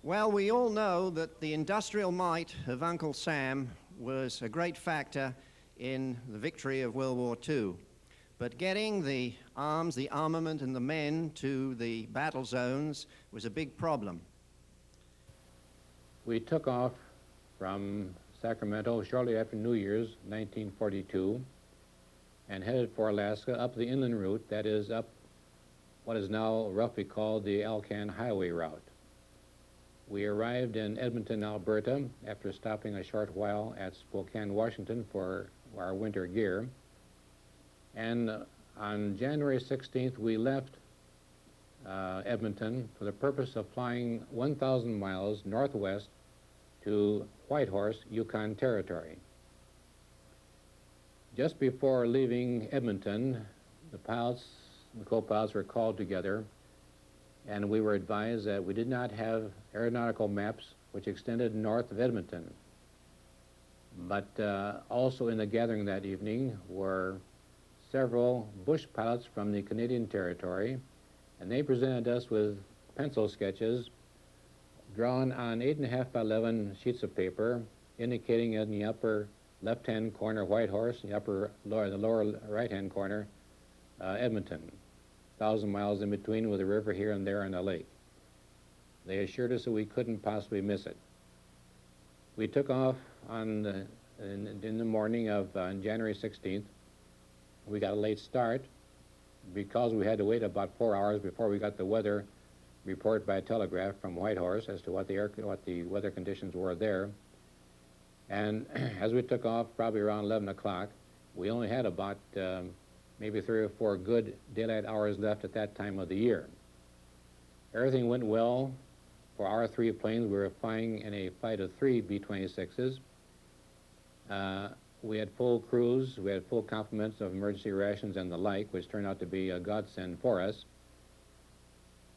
Well, we all know that the industrial might of Uncle Sam was a great factor in the victory of World War II. But getting the arms, the armament, and the men to the battle zones was a big problem. We took off from Sacramento shortly after New Year's, 1942, and headed for Alaska up the inland route, that is up what is now roughly called the Alcan Highway route. We arrived in Edmonton, Alberta, after stopping a short while at Spokane, Washington for our winter gear. And on January 16th, we left Edmonton for the purpose of flying 1,000 miles northwest to Whitehorse, Yukon Territory. Just before leaving Edmonton, the co-pilots were called together, and we were advised that we did not have aeronautical maps which extended north of Edmonton. But also in the gathering that evening were several bush pilots from the Canadian Territory, and they presented us with pencil sketches drawn on 8.5 by 11 sheets of paper, indicating in the upper left-hand corner Whitehorse, in the lower right-hand corner Edmonton, 1,000 miles in between with a river here and there and a lake. They assured us that we couldn't possibly miss it. We took off in the morning of January 16th. We got a late start because we had to wait about 4 hours before we got the weather report by telegraph from Whitehorse as to what the weather conditions were there. And as we took off, probably around 11 o'clock, we only had about maybe 3 or 4 good daylight hours left at that time of the year. Everything went well for our 3 planes. We were flying in a flight of 3 B-26s. We had full crews, we had full complements of emergency rations and the like, which turned out to be a godsend for us.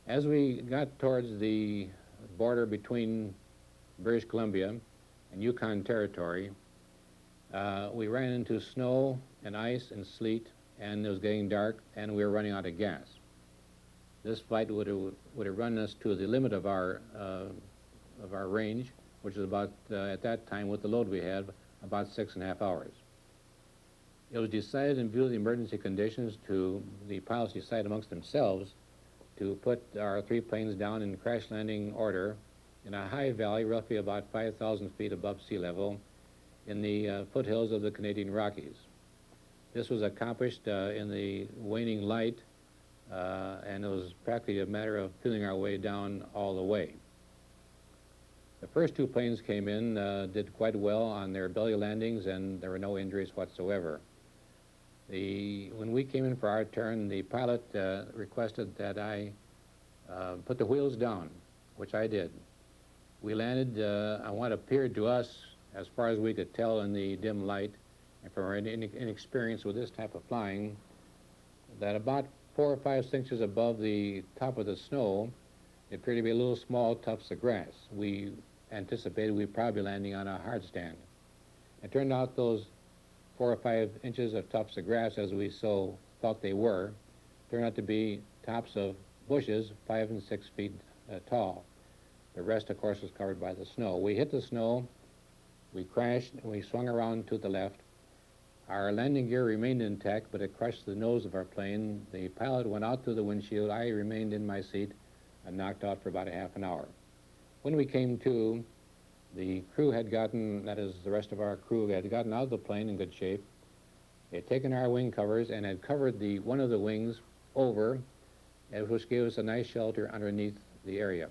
As we got towards the border between British Columbia and Yukon Territory, we ran into snow and ice and sleet, and it was getting dark, and we were running out of gas. This flight would have run us to the limit of our range, which is about, at that time, with the load we had, about 6.5 hours. It was decided, in view of the emergency conditions, the pilots decided amongst themselves to put our 3 planes down in crash landing order in a high valley, roughly about 5,000 feet above sea level, in the foothills of the Canadian Rockies. This was accomplished in the waning light, and it was practically a matter of feeling our way down all the way. The first 2 planes came in, did quite well on their belly landings, and there were no injuries whatsoever. When we came in for our turn, the pilot requested that I put the wheels down, which I did. We landed on what appeared to us, as far as we could tell in the dim light, and from our inexperience with this type of flying, that about 4 or 5 inches above the top of the snow, it appeared to be a little small tufts of grass. We anticipated we'd probably be landing on a hard stand. It turned out those 4 or 5 inches of tufts of grass, as we so thought they were, turned out to be tops of bushes 5 and 6 feet tall. The rest, of course, was covered by the snow. We hit the snow, we crashed, and we swung around to the left. Our landing gear remained intact, but it crushed the nose of our plane. The pilot went out through the windshield. I remained in my seat and knocked out for about a half an hour. When we came to, the crew had gotten, that is, the rest of our crew had gotten out of the plane in good shape. They had taken our wing covers and had covered one of the wings over, which gave us a nice shelter underneath the area.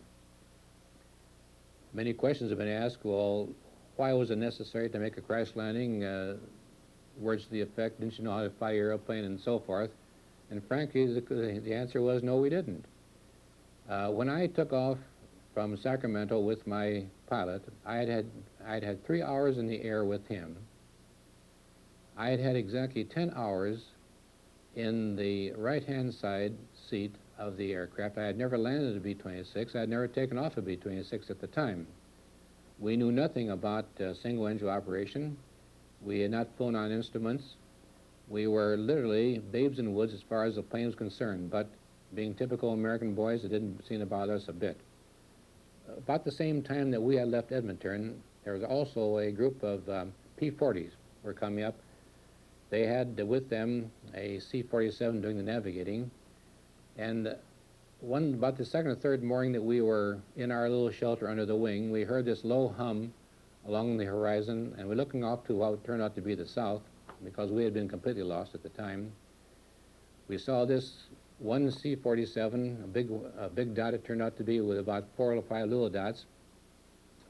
Many questions have been asked. Well, why was it necessary to make a crash landing? Words to the effect, didn't you know how to fly your airplane, and so forth. And frankly, the answer was no, we didn't. When I took off from Sacramento with my pilot, I'd had 3 hours in the air with him. I had had exactly 10 hours in the right-hand side seat of the aircraft. I had never landed a B-26. I had never taken off a B-26 at the time. We knew nothing about single-engine operation. We had not flown on instruments. We were literally babes in the woods as far as the plane was concerned, but being typical American boys, it didn't seem to bother us a bit. about the same time that we had left Edmonton, there was also a group of P-40s were coming up. They had with them a C-47 doing the navigating, and about the second or third morning that we were in our little shelter under the wing, we heard this low hum along the horizon, and we're looking off to what turned out to be the south, because we had been completely lost at the time. We saw this one C-47, a big dot it turned out to be, with about 4 or 5 little dots.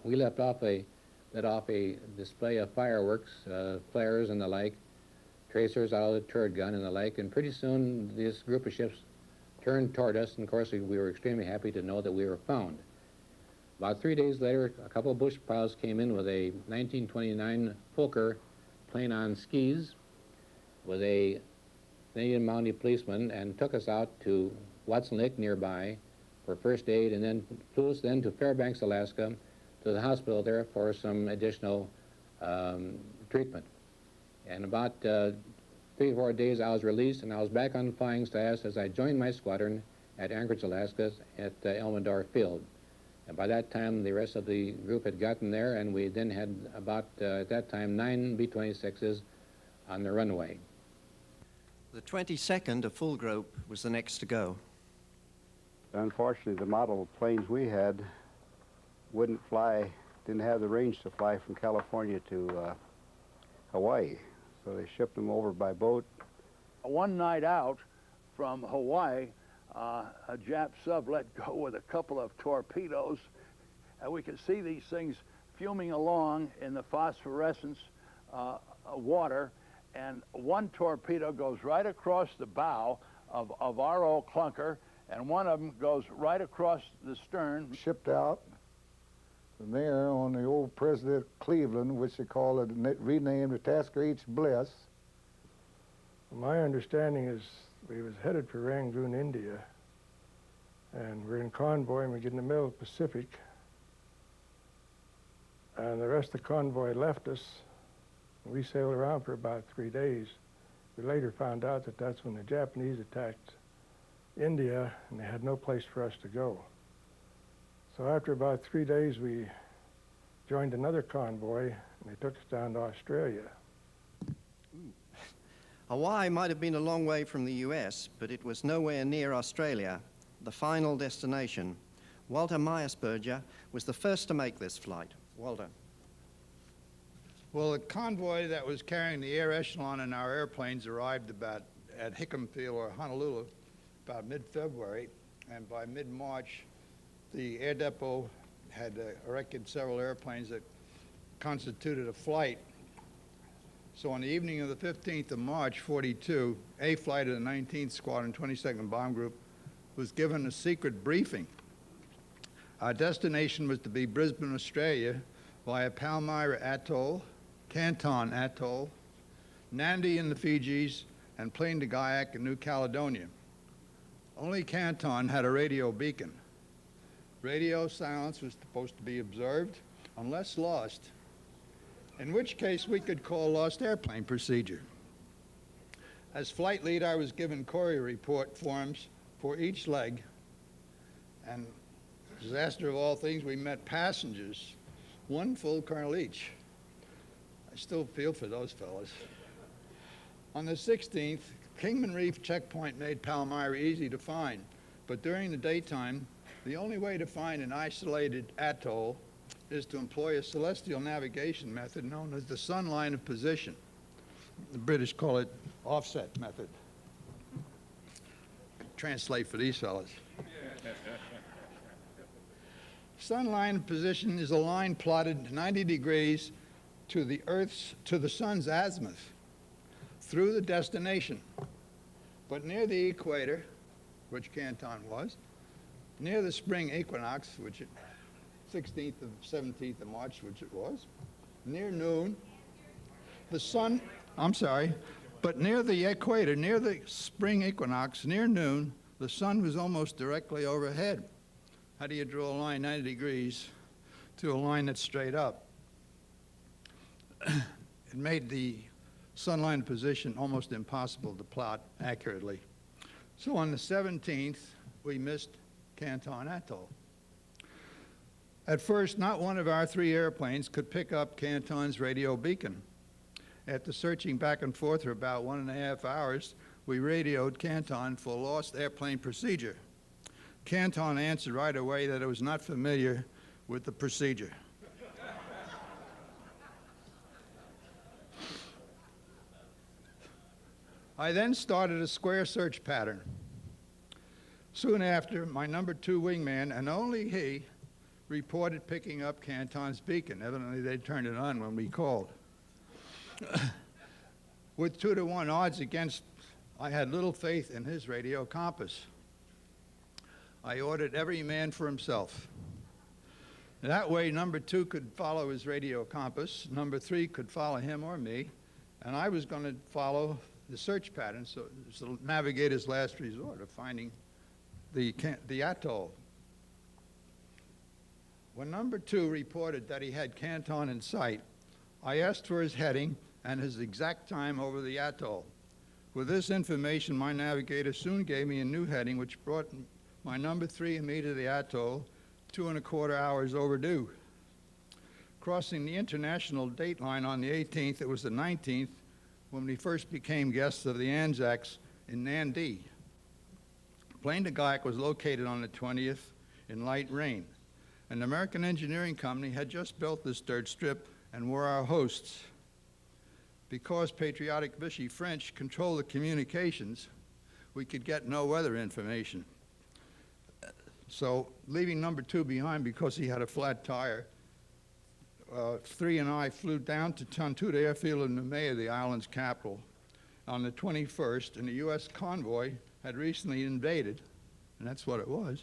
We let off a display of fireworks, flares and the like, tracers out of the turret gun and the like, and pretty soon this group of ships turned toward us, and of course we were extremely happy to know that we were found. About 3 days later, a couple of bush pilots came in with a 1929 Fokker plane on skis with a Canadian Mountie policeman and took us out to Watson Lake nearby for first aid, and then flew us then to Fairbanks, Alaska, to the hospital there for some additional treatment. And about 3 or 4 days I was released, and I was back on flying status as I joined my squadron at Anchorage, Alaska at Elmendorf Field. And by that time the rest of the group had gotten there, and we then had about, at that time, 9 B-26s on the runway. The 22nd, a full group, was the next to go. Unfortunately, the model planes we had wouldn't fly, didn't have the range to fly from California to Hawaii. So they shipped them over by boat. One night out from Hawaii, a Jap sub let go with a couple of torpedoes, and we could see these things fuming along in the phosphorescence water, and one torpedo goes right across the bow of our old clunker, and one of them goes right across the stern. Shipped out from there on the old President Cleveland, which they call it, renamed the Tasker H. Bliss. My understanding is we was headed for Rangoon, India, and we're in convoy, and we get in the middle of the Pacific, and the rest of the convoy left us. We sailed around for about 3 days. We later found out that that's when the Japanese attacked India, and they had no place for us to go. So after about 3 days, we joined another convoy, and they took us down to Australia. Hawaii might have been a long way from the US, but it was nowhere near Australia, the final destination. Walter Meyersberger was the first to make this flight. Walter. Well, the convoy that was carrying the air echelon in our airplanes arrived about at Hickam Field or Honolulu about mid-February, and by mid-March, the air depot had erected several airplanes that constituted a flight. So on the evening of the 15th of March, 42, A flight of the 19th Squadron, 22nd Bomb Group, was given a secret briefing. Our destination was to be Brisbane, Australia, via Palmyra Atoll, Canton Atoll, Nandi in the Fijis, and Plain de Gaillac in New Caledonia. Only Canton had a radio beacon. Radio silence was supposed to be observed unless lost, in which case we could call lost airplane procedure. As flight lead, I was given courier report forms for each leg, and disaster of all things, we met passengers, one full colonel each. I still feel for those fellas. On the 16th, Kingman Reef checkpoint made Palmyra easy to find, but during the daytime, the only way to find an isolated atoll is to employ a celestial navigation method known as the sun line of position. The British call it offset method. Translate for these fellas. Sun line of position is a line plotted 90 degrees to the sun's azimuth through the destination. But near the equator, which Canton was, near the spring equinox, which 16th of 17th of March, which it was, near noon, the sun, but near the equator, near the spring equinox, near noon, the sun was almost directly overhead. How do you draw a line 90 degrees to a line that's straight up? It made the sun line position almost impossible to plot accurately. So on the 17th, we missed Canton Atoll. At first, not one of our 3 airplanes could pick up Canton's radio beacon. After searching back and forth for about 1.5 hours, we radioed Canton for lost airplane procedure. Canton answered right away that it was not familiar with the procedure. I then started a square search pattern. Soon after, my number 2 wingman, and only he, reported picking up Canton's beacon. Evidently, they turned it on when we called. With 2-to-1 odds against, I had little faith in his radio compass. I ordered every man for himself. That way, number 2 could follow his radio compass, number 3 could follow him or me, and I was going to follow the search pattern, so it's the navigator's last resort of finding the atoll. When number 2 reported that he had Canton in sight, I asked for his heading and his exact time over the atoll. With this information, my navigator soon gave me a new heading, which brought my number 3 and me to the atoll 2.25 hours overdue. Crossing the international date line on the 18th, it was the 19th when we first became guests of the Anzacs in Nandee. Plain de Gaillac was located on the 20th in light rain. An American engineering company had just built this dirt strip and were our hosts. Because patriotic Vichy French controlled the communications, we could get no weather information. So, leaving number 2 behind because he had a flat tire, 3 and I flew down to Tantuta Airfield in Noumea, the island's capital, on the 21st, and the U.S. convoy had recently invaded, and that's what it was,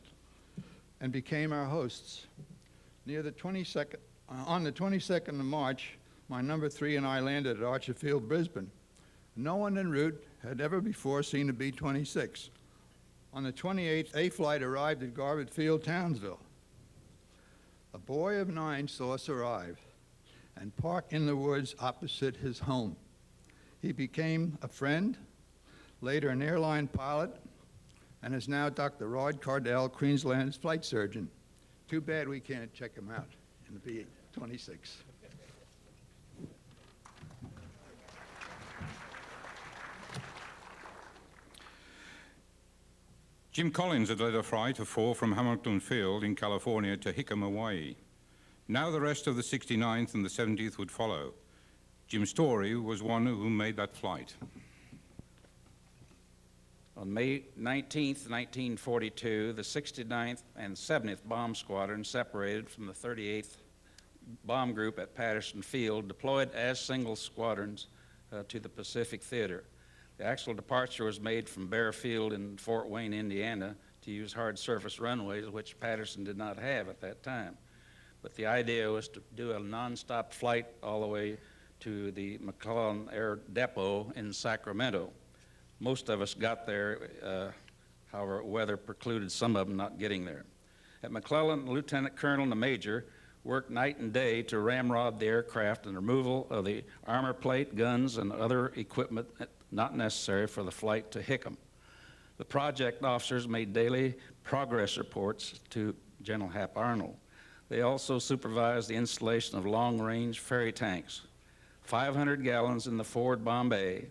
and became our hosts. On the 22nd of March, my number 3 and I landed at Archer Field, Brisbane. No one en route had ever before seen a B-26. On the 28th, a flight arrived at Garbutt Field, Townsville. A boy of 9 saw us arrive and park in the woods opposite his home. He became a friend, later an airline pilot, and is now Dr. Rod Cardell, Queensland's flight surgeon. Too bad we can't check him out in the B-26. Jim Collins had led a flight of 4 from Hamilton Field in California to Hickam, Hawaii. Now the rest of the 69th and the 70th would follow. Jim Story was one who made that flight. On May 19th, 1942, the 69th and 70th Bomb Squadron separated from the 38th Bomb Group at Patterson Field, deployed as single squadrons to the Pacific Theater. The actual departure was made from Bear Field in Fort Wayne, Indiana, to use hard surface runways, which Patterson did not have at that time. But the idea was to do a nonstop flight all the way to the McClellan Air Depot in Sacramento. Most of us got there, however, weather precluded some of them not getting there. At McClellan, the lieutenant colonel and the major worked night and day to ramrod the aircraft and removal of the armor plate, guns, and other equipment not necessary for the flight to Hickam. The project officers made daily progress reports to General Hap Arnold. They also supervised the installation of long-range ferry tanks, 500 gallons in the forward bomb bay,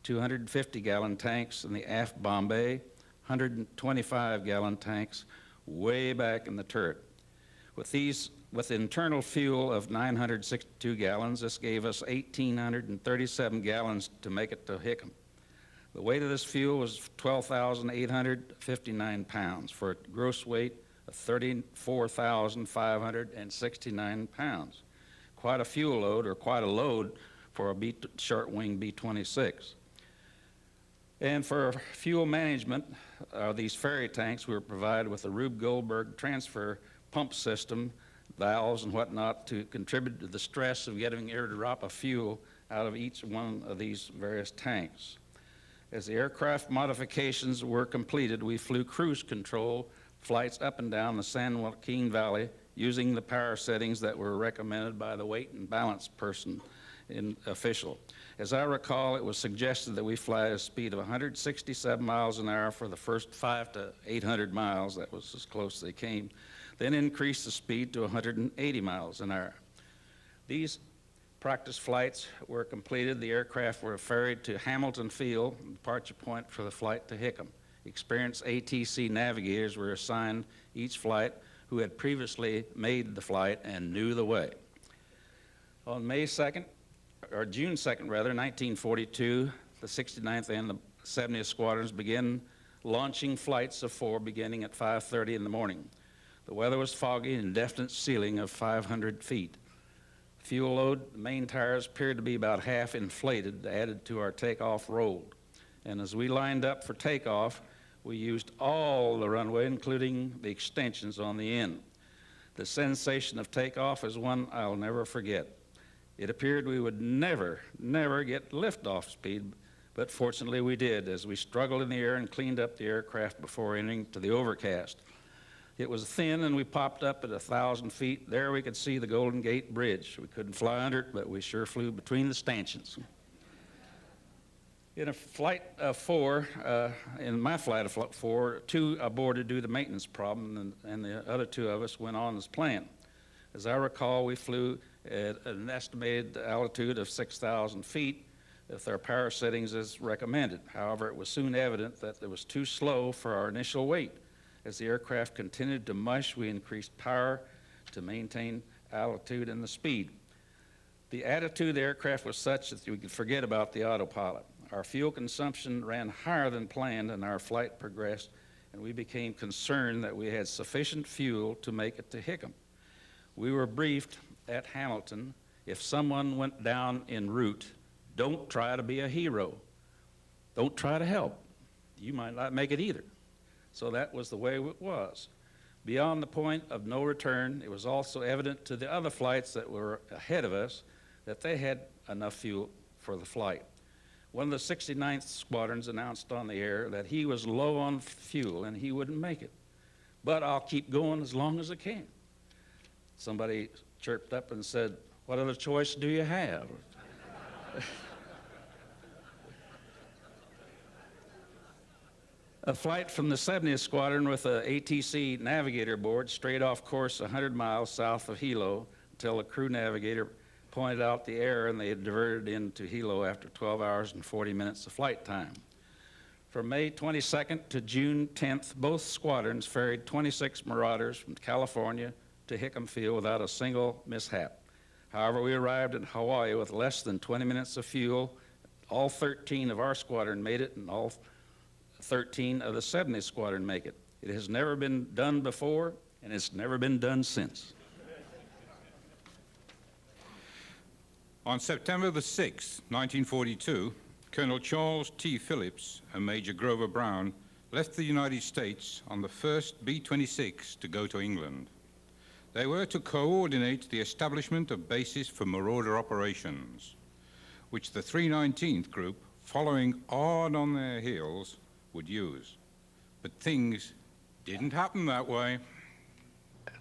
250-gallon tanks in the aft bomb bay, 125-gallon tanks way back in the turret. With internal fuel of 962 gallons, this gave us 1,837 gallons to make it to Hickam. The weight of this fuel was 12,859 pounds for a gross weight of 34,569 pounds. Quite a fuel load, or quite a load for a short-wing B-26. And for fuel management, these ferry tanks, we were provided with a Rube Goldberg transfer pump system, valves and whatnot, to contribute to the stress of getting air to drop of fuel out of each one of these various tanks. As the aircraft modifications were completed, we flew cruise control flights up and down the San Joaquin Valley using the power settings that were recommended by the weight and balance person official. As I recall, it was suggested that we fly at a speed of 167 miles an hour for the first 500 to 800 miles. That was as close as they came. then increased the speed to 180 miles an hour. These practice flights were completed. The aircraft were ferried to Hamilton Field, departure point for the flight to Hickam. Experienced ATC navigators were assigned each flight who had previously made the flight and knew the way. On June 2nd, 1942, the 69th and the 70th Squadrons began launching flights of 4 beginning at 5:30 in the morning. The weather was foggy and definite ceiling of 500 feet. Fuel load, the main tires appeared to be about half inflated, added to our takeoff roll. And as we lined up for takeoff, we used all the runway, including the extensions on the end. The sensation of takeoff is one I'll never forget. It appeared we would never get liftoff speed, but fortunately we did, as we struggled in the air and cleaned up the aircraft before entering to the overcast. It was thin, and we popped up at 1,000 feet. There we could see the Golden Gate Bridge. We couldn't fly under it, but we sure flew between the stanchions. In a flight of 4, in my flight of 4, 2 aborted due to maintenance problem, and the other 2 of us went on as planned. As I recall, we flew at an estimated altitude of 6,000 feet with our power settings as recommended. However, it was soon evident that it was too slow for our initial weight. As the aircraft continued to mush, we increased power to maintain altitude and the speed. The attitude of the aircraft was such that we could forget about the autopilot. Our fuel consumption ran higher than planned, and our flight progressed, and we became concerned that we had sufficient fuel to make it to Hickam. We were briefed at Hamilton, if someone went down en route, don't try to be a hero. Don't try to help. You might not make it either. So that was the way it was. Beyond the point of no return, it was also evident to the other flights that were ahead of us that they had enough fuel for the flight. One of the 69th Squadrons announced on the air that he was low on fuel and he wouldn't make it. But I'll keep going as long as I can. Somebody chirped up and said, "What other choice do you have?" A flight from the 70th Squadron with a ATC navigator aboard straight off course 100 miles south of Hilo until a crew navigator pointed out the error and they had diverted into Hilo after 12 hours and 40 minutes of flight time. From May 22nd to June 10th, both squadrons ferried 26 Marauders from California to Hickam Field without a single mishap. However, we arrived in Hawaii with less than 20 minutes of fuel. All 13 of our squadron made it, and all 13 of the 70th Squadron make it. It has never been done before, and it's never been done since. On September the 6th, 1942, Colonel Charles T. Phillips and Major Grover Brown left the United States on the first B-26 to go to England. They were to coordinate the establishment of bases for Marauder operations, which the 319th Group, following hard on their heels, would use. But things didn't happen that way.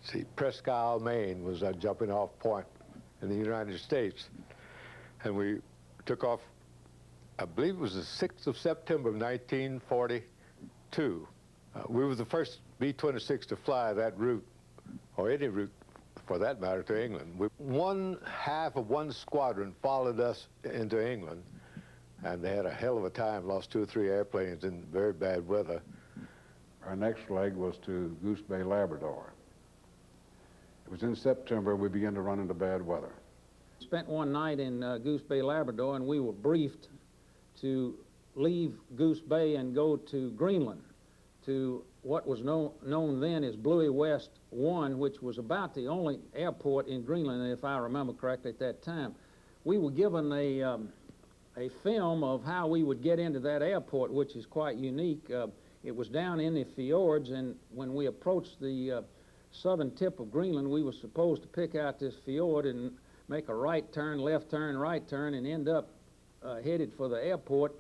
See, Presque Isle, Maine was our jumping off point in the United States. And we took off, I believe it was the 6th of September of 1942. We were the first B-26 to fly that route, or any route for that matter, to England. One half of one squadron followed us into England, and they had a hell of a time, lost 2 or 3 airplanes in very bad weather. Our next leg was to Goose Bay, Labrador. It was in September we began to run into bad weather. Spent one night in Goose Bay, Labrador, and we were briefed to leave Goose Bay and go to Greenland, to what was known then as Bluey West 1, which was about the only airport in Greenland, if I remember correctly at that time. We were given a film of how we would get into that airport, which is quite unique. It was down in the fjords, and when we approached the southern tip of Greenland, we were supposed to pick out this fjord and make a right turn, right turn, and end up headed for the airport.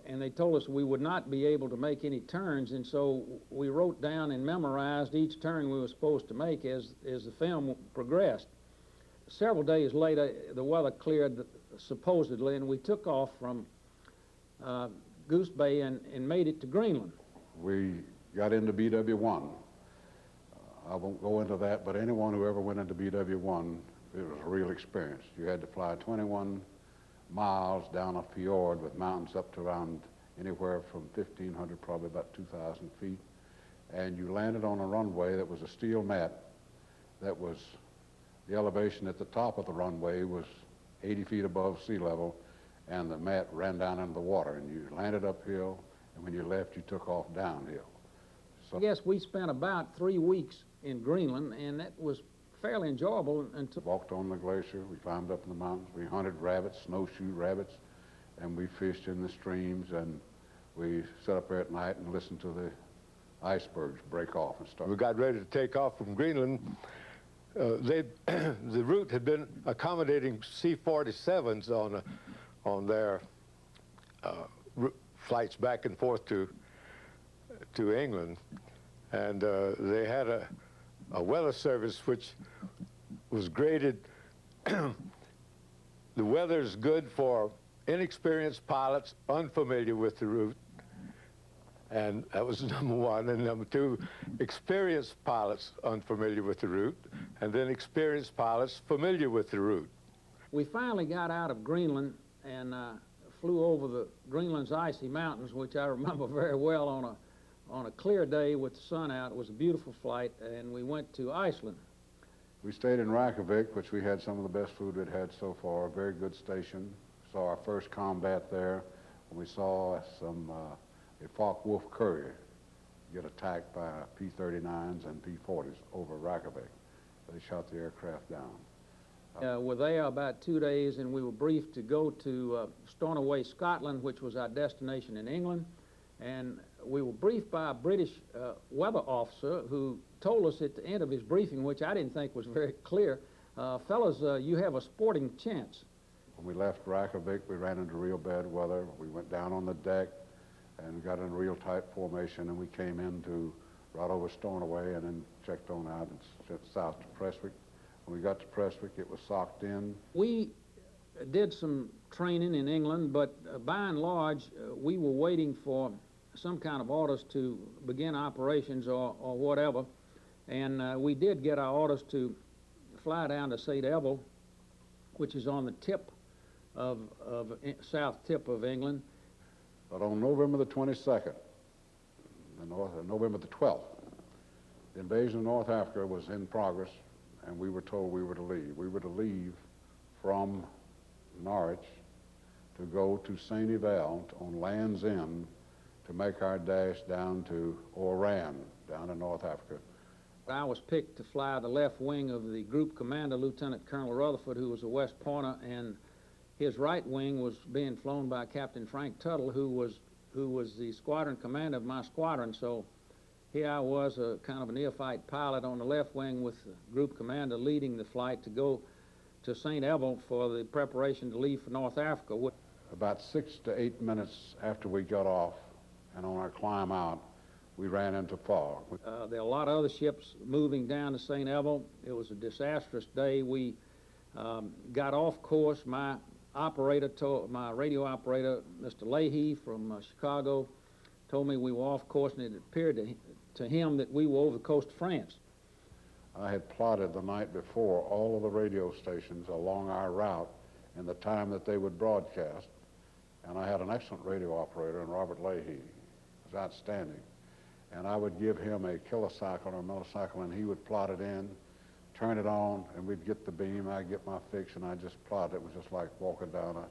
And they told us we would not be able to make any turns, and so we wrote down and memorized each turn we were supposed to make as the film progressed. Several days later, the weather cleared, supposedly, and we took off from Goose Bay and made it to Greenland. We got into BW1. I won't go into that, but anyone who ever went into BW1, it was a real experience. You had to fly 21 miles down a fjord with mountains up to around anywhere from 1,500, probably about 2,000 feet. And you landed on a runway that was a steel mat that was, the elevation at the top of the runway was 80 feet above sea level, and the mat ran down into the water, and you landed uphill, and when you left, you took off downhill. So I guess we spent about 3 weeks in Greenland, and that was fairly enjoyable until... Walked on the glacier, we climbed up in the mountains, we hunted rabbits, snowshoe rabbits, and we fished in the streams, and we sat up there at night and listened to the icebergs break off and start. We got ready to take off from Greenland. The route had been accommodating C-47s on their flights back and forth to England, and they had a weather service which was graded. The weather's good for inexperienced pilots unfamiliar with the route, and that was number one. And number two, experienced pilots unfamiliar with the route, and then experienced pilots familiar with the route. We finally got out of Greenland and flew over the Greenland's icy mountains, which I remember very well on a clear day with the sun out. It was a beautiful flight, and we went to Iceland. We stayed in Reykjavik, which we had some of the best food we'd had so far, a very good station. Saw our first combat there, and we saw a Focke-Wulf Courier get attacked by P-39s and P-40s over Reykjavik. They shot the aircraft down. We're there about 2 days, and we were briefed to go to Stornoway, Scotland, which was our destination in England. And we were briefed by a British weather officer who told us at the end of his briefing, which I didn't think was very clear, fellas, you have a sporting chance. When we left Reykjavik, we ran into real bad weather. We went down on the deck and got in a real tight formation, and we came into right over Stornoway and then checked on out and south to Prestwick. When we got to Prestwick, it was socked in. We did some training in England, but by and large, we were waiting for some kind of orders to begin operations or whatever. And we did get our orders to fly down to St. Ebel, which is on the tip of south tip of England. But on November the 22nd, November the 12th, the invasion of North Africa was in progress, and we were told we were to leave. We were to leave from Norwich to go to St. Eval on Land's End to make our dash down to Oran, down in North Africa. I was picked to fly the left wing of the group commander, Lieutenant Colonel Rutherford, who was a West Pointer, and his right wing was being flown by Captain Frank Tuttle, who was the squadron commander of my squadron. So here I was, a kind of a neophyte pilot on the left wing with the group commander leading the flight to go to St. Ebel for the preparation to leave for North Africa. About 6 to 8 minutes after we got off and on our climb out, we ran into fog. There are a lot of other ships moving down to St. Ebel. It was a disastrous day. We got off course. My radio operator, Mr. Leahy from Chicago, told me we were off course, and it appeared to him that we were over the coast of France. I had plotted the night before all of the radio stations along our route and the time that they would broadcast, and I had an excellent radio operator in Robert Leahy. It was outstanding. And I would give him a kilocycle or a millicycle, and he would plot it in, turn it on, and we'd get the beam, I'd get my fix, and I'd just plot it. It was just like walking down a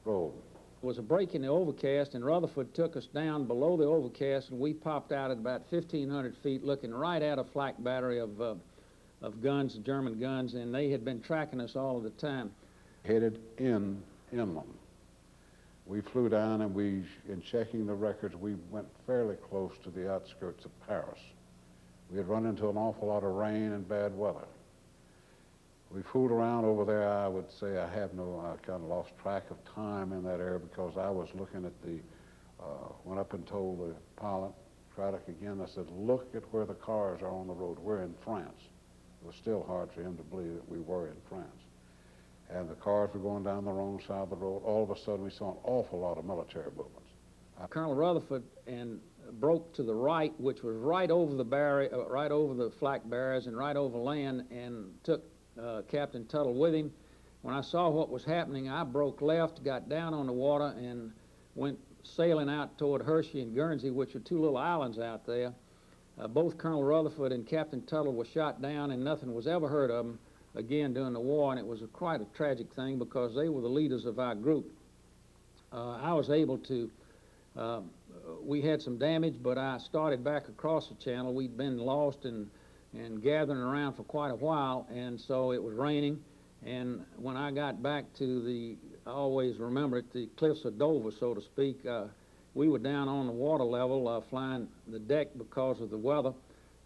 road. There was a break in the overcast, and Rutherford took us down below the overcast, and we popped out at about 1,500 feet, looking right at a flak battery of guns, German guns, and they had been tracking us all of the time. Headed inland. We flew down, and in checking the records, we went fairly close to the outskirts of Paris. We had run into an awful lot of rain and bad weather. We fooled around over there. I would say I kind of lost track of time in that area because I was looking at went up and told the pilot, Craddock again, I said, look at where the cars are on the road. We're in France. It was still hard for him to believe that we were in France. And the cars were going down the wrong side of the road. All of a sudden, we saw an awful lot of military movements. Colonel Rutherford and broke to the right, which was right over the right over the flak barriers and right over land, and took Captain Tuttle with him. When I saw what was happening, I broke left, got down on the water, and went sailing out toward Hershey and Guernsey, which are two little islands out there. Both Colonel Rutherford and Captain Tuttle were shot down, and nothing was ever heard of them again during the war, and it was quite a tragic thing because they were the leaders of our group. I was able to, we had some damage, but I started back across the channel. We'd been lost and gathering around for quite a while, and so it was raining. And when I got back to the, I always remember it, the cliffs of Dover, so to speak, we were down on the water level, flying the deck because of the weather,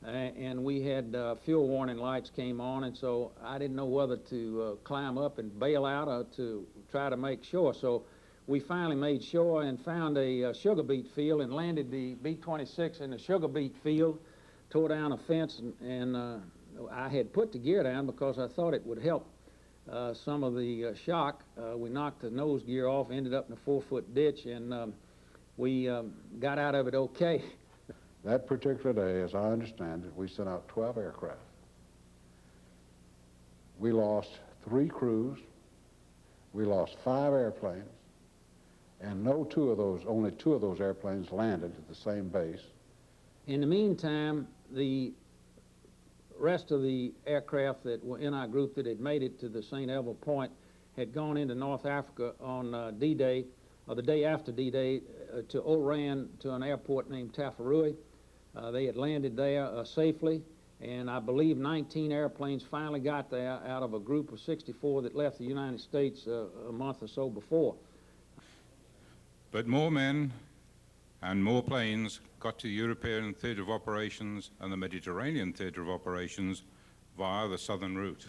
and we had fuel warning lights came on, and so I didn't know whether to climb up and bail out or to try to make shore. So we finally made shore and found a sugar beet field and landed the B-26 in the sugar beet field, tore down a fence, and I had put the gear down because I thought it would help some of the shock. We knocked the nose gear off, ended up in a 4-foot ditch, and we got out of it okay. That particular day, as I understand it, we sent out 12 aircraft. We lost 3 crews, we lost 5 airplanes, and only 2 of those airplanes landed at the same base. In the meantime, the rest of the aircraft that were in our group that had made it to the St. Elmo Point had gone into North Africa on D-Day, or the day after D-Day, to Oran, to an airport named Tafarui. They had landed there safely, and I believe 19 airplanes finally got there out of a group of 64 that left the United States a month or so before. But more men and more planes got to the European theatre of operations and the Mediterranean theatre of operations via the southern route.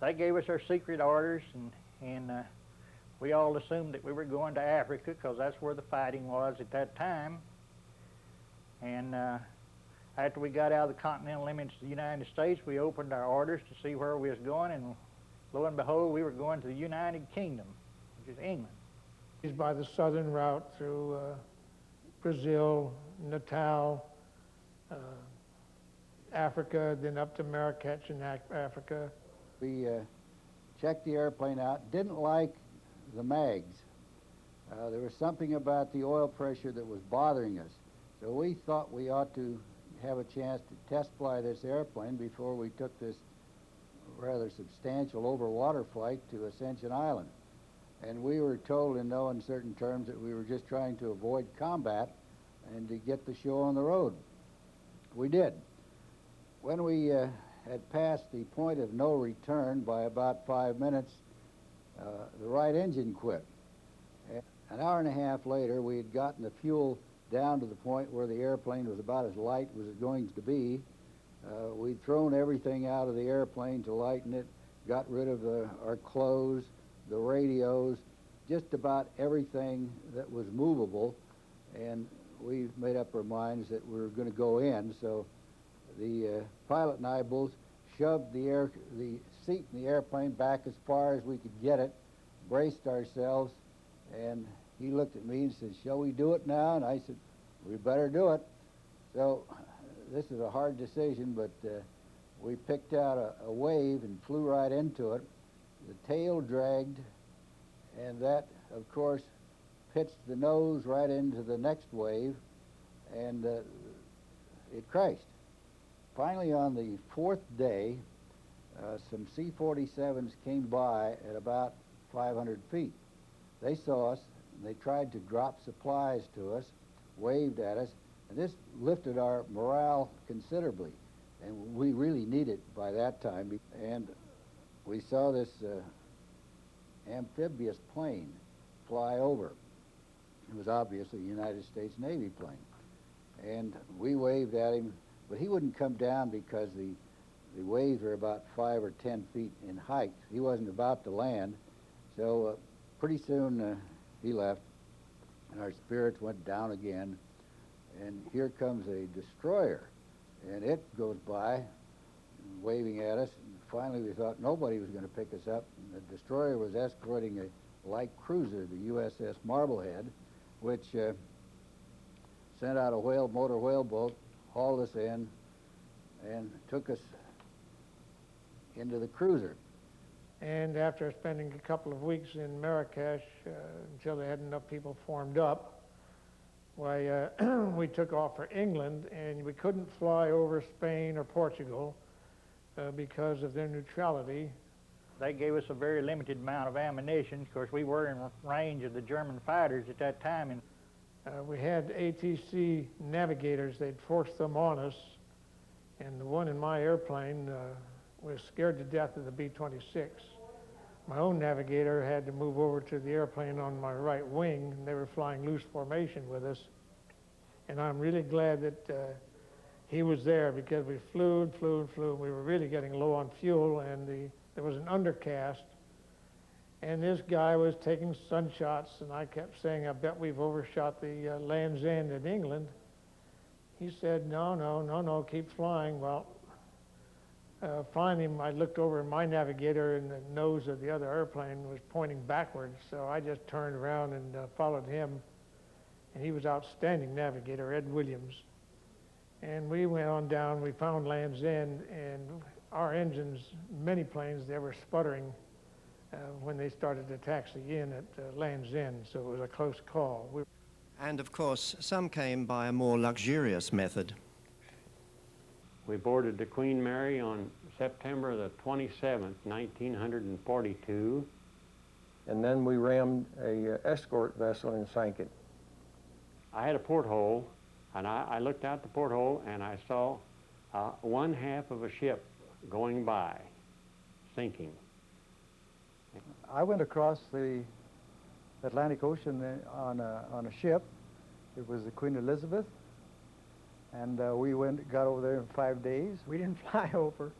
They gave us our secret orders, and we all assumed that we were going to Africa because that's where the fighting was at that time. And after we got out of the continental limits of the United States, we opened our orders to see where we was going, and lo and behold, we were going to the United Kingdom, which is England. By the southern route through Brazil, Natal, Africa, then up to Marrakech in Africa. We checked the airplane out, didn't like the mags. There was something about the oil pressure that was bothering us. So we thought we ought to have a chance to test fly this airplane before we took this rather substantial overwater flight to Ascension Island. And we were told in no uncertain terms that we were just trying to avoid combat and to get the show on the road. We did. When we had passed the point of no return by about 5 minutes, the right engine quit. An hour and a half later, we had gotten the fuel down to the point where the airplane was about as light as it was going to be. We'd thrown everything out of the airplane to lighten it, got rid of our clothes, the radios, just about everything that was movable, and we made up our minds that we were going to go in. So the pilot and I both shoved the seat in the airplane back as far as we could get it, braced ourselves, and he looked at me and said, "Shall we do it now?" And I said, "We better do it." So this is a hard decision, but we picked out a wave and flew right into it. The tail dragged, and that, of course, pitched the nose right into the next wave, and it crashed. Finally, on the 4th day, some C-47s came by at about 500 feet. They saw us, and they tried to drop supplies to us, waved at us, and this lifted our morale considerably, and we really needed it by that time. And we saw this amphibious plane fly over. It was obviously a United States Navy plane. And we waved at him, but he wouldn't come down because the waves were about 5 or 10 feet in height. He wasn't about to land. So pretty soon he left, and our spirits went down again. And here comes a destroyer, and it goes by, waving at us. And finally, we thought nobody was going to pick us up. And the destroyer was escorting a light cruiser, the USS Marblehead, which sent out a motor whaleboat, hauled us in, and took us into the cruiser. And after spending a couple of weeks in Marrakesh, until they had enough people formed up, why, we took off for England, and we couldn't fly over Spain or Portugal because of their neutrality. They gave us a very limited amount of ammunition. Of course, we were in range of the German fighters at that time. And we had ATC navigators. They'd forced them on us, and the one in my airplane was scared to death of the B-26. My own navigator had to move over to the airplane on my right wing, and they were flying loose formation with us. And I'm really glad that he was there, because we flew and flew and flew. We were really getting low on fuel, and there was an undercast. And this guy was taking sunshots, and I kept saying, I bet we've overshot the Land's End in England. He said, no, keep flying. Well, finally, I looked over, and my navigator and the nose of the other airplane was pointing backwards, so I just turned around and followed him. And he was outstanding navigator, Ed Williams. And we went on down, we found Land's End, and our engines, many planes, they were sputtering when they started to taxi in at Land's End, so it was a close call. And of course, some came by a more luxurious method. We boarded the Queen Mary on September the 27th, 1942. And then we rammed a escort vessel and sank it. I had a porthole, and I looked out the porthole, and I saw one half of a ship going by, sinking. I went across the Atlantic Ocean on a ship. It was the Queen Elizabeth, and we got over there in 5 days. We didn't fly over,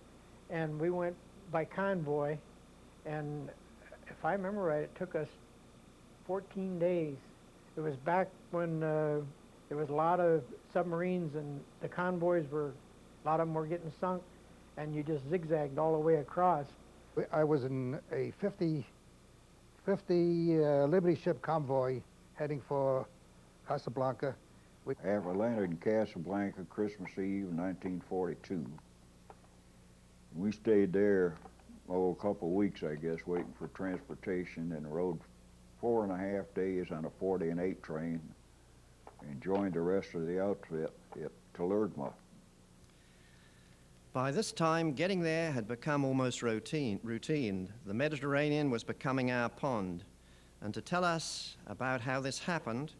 and we went by convoy, and if I remember right, it took us 14 days. It was back when there was a lot of submarines, and the convoys a lot of them were getting sunk, and you just zigzagged all the way across. I was in a 50 Liberty ship convoy heading for Casablanca. After I landed in Casablanca Christmas Eve, 1942. We stayed there, a couple of weeks, I guess, waiting for transportation, and rode 4.5 days on a 40 and 8 train, and joined the rest of the outfit at Talergma. By this time, getting there had become almost routine. The Mediterranean was becoming our pond. And to tell us about how this happened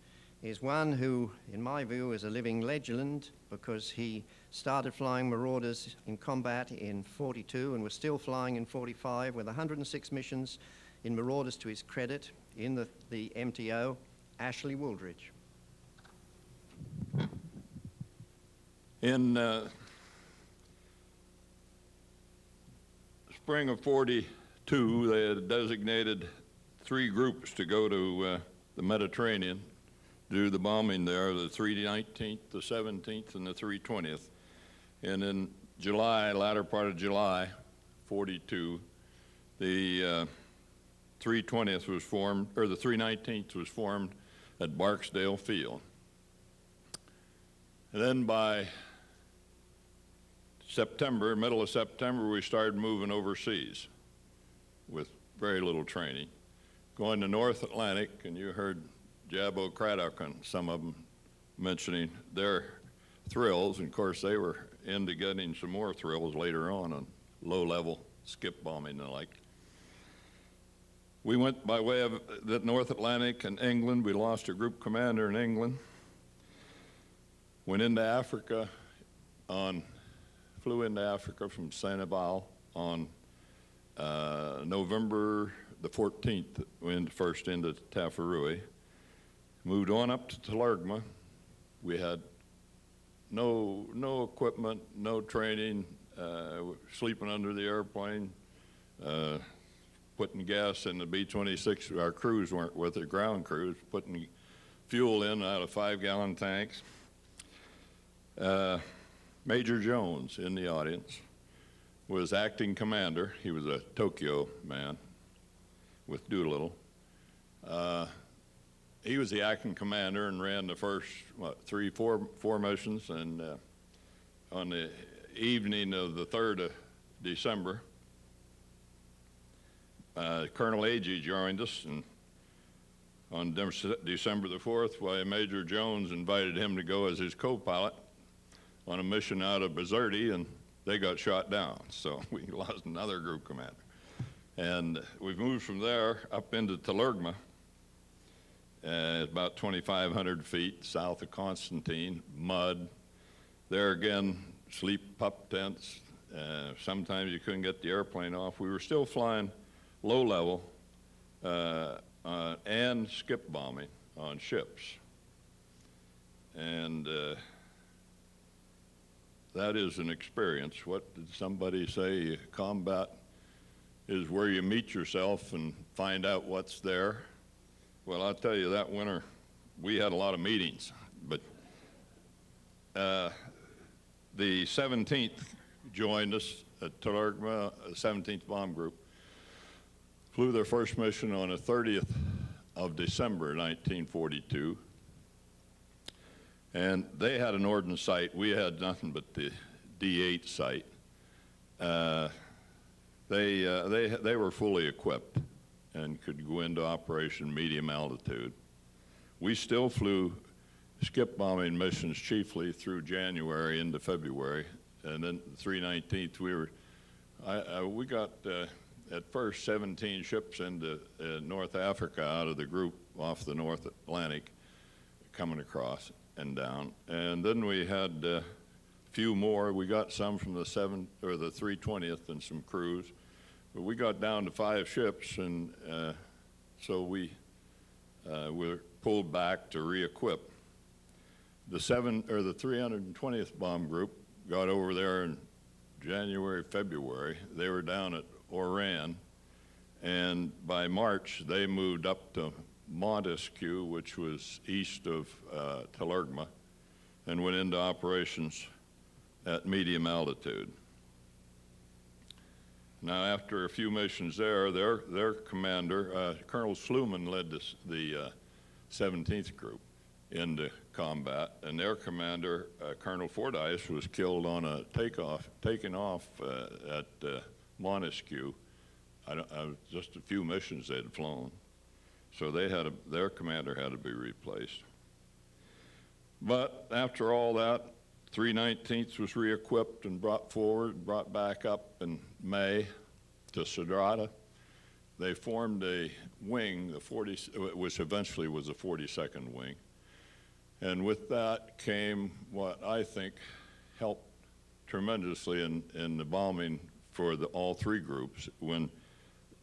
is one who, in my view, is a living legend, because he started flying Marauders in combat in 42 and was still flying in 45 with 106 missions in Marauders to his credit in the MTO, Ashley Wooldridge. In spring of 42, they had designated 3 groups to go to the Mediterranean, do the bombing there, the 319th, the 17th, and the 320th. And in July, latter part of July, 42, the 320th was formed, or the 319th was formed at Barksdale Field. And then by September, middle of September, we started moving overseas with very little training. Going to North Atlantic, and you heard Jabbo Craddock and some of them mentioning their thrills, and of course they were into getting some more thrills later on low-level skip bombing and the like. We went by way of the North Atlantic and England. We lost a group commander in England. Went into Africa flew into Africa from Senegal on November the 14th, went first into Tafarui. Moved on up to Talergma. We had no equipment, no training, sleeping under the airplane, putting gas in the B-26. Our crews weren't with it, ground crews, putting fuel in out of 5-gallon tanks. Major Jones, in the audience, was acting commander. He was a Tokyo man with Doolittle. he was the acting commander and ran the first, four missions. And on the evening of the 3rd of December, Colonel Agee joined us, and on December the 4th, Major Jones invited him to go as his co-pilot on a mission out of Bizerti, and they got shot down. So we lost another group commander. And we've moved from there up into Talergma, about 2,500 feet south of Constantine, mud. There again, sleep pup tents. Sometimes you couldn't get the airplane off. We were still flying low level and skip bombing on ships. And that is an experience. What did somebody say? Combat is where you meet yourself and find out what's there. Well, I'll tell you, that winter, we had a lot of meetings, but the 17th joined us at Talergma, 17th Bomb Group, flew their first mission on the 30th of December, 1942. And they had an ordnance site. We had nothing but the D8 site. They were fully equipped and could go into operation medium altitude. We still flew skip bombing missions chiefly through January into February, and then the 319th we got at first 17 ships into North Africa out of the group off the North Atlantic coming across and down, and then we had a few more. We got some from the 320th and some crews, but we got down to 5 ships, and so we were pulled back to re-equip. The 320th Bomb Group got over there in January, February. They were down at Oran, and by March they moved up to Montesquieu, which was east of Talergma, and went into operations at medium altitude. Now, after a few missions there, their commander, Colonel Sluman, led the 17th Group into combat, and their commander, Colonel Fordyce, was killed on a taking off at Montesquieu. Just a few missions they'd flown. So their commander had to be replaced. But after all that, 319th was re-equipped and brought back up in May to Sadrada. They formed a wing, which eventually was the 42nd Wing. And with that came what I think helped tremendously in the bombing for all 3 groups. When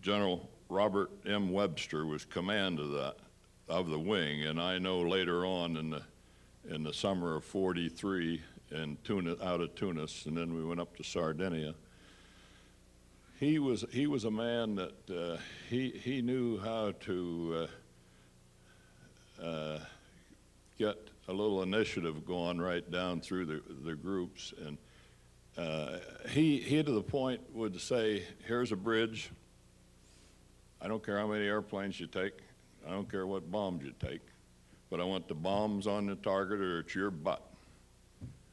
General Robert M. Webster was command of the wing, and I know later on in the summer of '43 out of Tunis, and then we went up to Sardinia. He was a man that he knew how to get a little initiative going right down through the groups, and he to the point would say, "Here's a bridge. I don't care how many airplanes you take. I don't care what bombs you take, but I want the bombs on the target or it's your butt."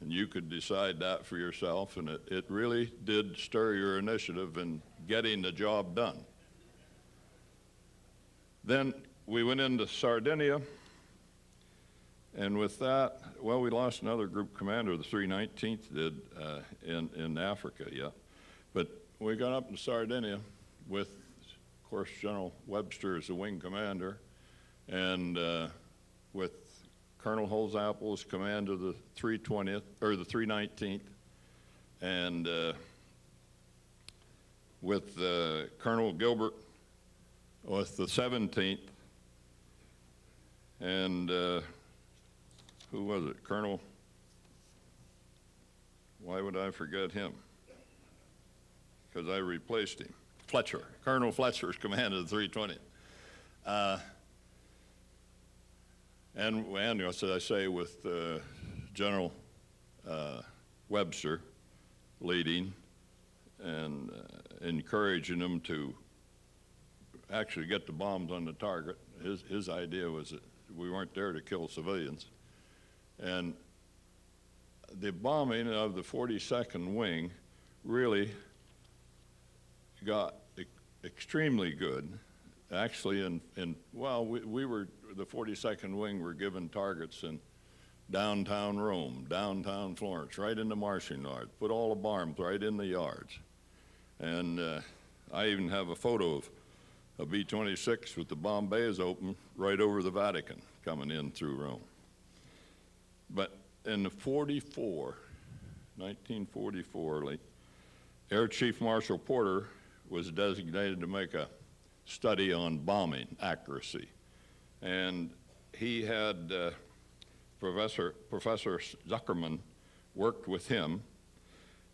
And you could decide that for yourself, and it really did stir your initiative in getting the job done. Then we went into Sardinia, and with that, well, we lost another group commander, the 319th did, in Africa, yeah. But we got up in Sardinia with, of course, General Webster as the wing commander, and with Colonel Holzapfel as command of the 320th, or the 319th, and with Colonel Gilbert with the 17th, and who was it? Colonel, why would I forget him? Because I replaced him. Fletcher. Colonel Fletcher's command of the 320th. And as I say, with General Webster leading and encouraging them to actually get the bombs on the target. His idea was that we weren't there to kill civilians. And the bombing of the 42nd Wing really got extremely good. Actually, we were, the 42nd Wing were given targets in downtown Rome, downtown Florence, right in the marching yards, put all the bombs right in the yards. And I even have a photo of a B-26 with the bomb bays open right over the Vatican coming in through Rome. But in the 1944, Air Chief Marshal Porter was designated to make a study on bombing accuracy. And he had Professor Zuckerman worked with him.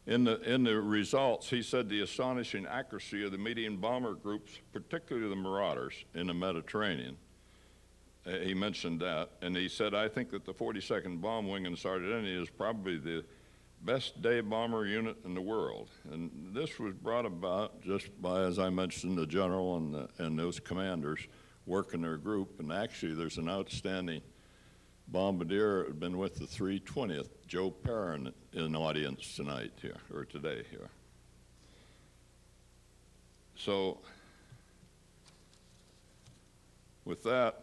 In the results, he said the astonishing accuracy of the medium bomber groups, particularly the Marauders in the Mediterranean. He mentioned that, and he said, I think that the 42nd Bomb Wing in Sardinia is probably the best day bomber unit in the world. And this was brought about just by, as I mentioned, the general and those commanders working their group. And actually, there's an outstanding bombardier that had been with the 320th, Joe Perrin, in audience tonight here, or today here. So, with that,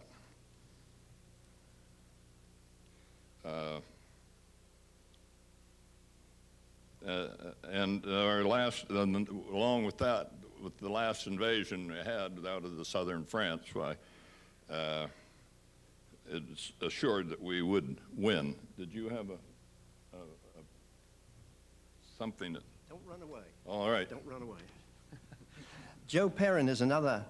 and our last, along with that, with the last invasion we had out of the southern France, why it's assured that we would win. Did you have something that? Don't run away. All right. Don't run away. Joe Perrin is another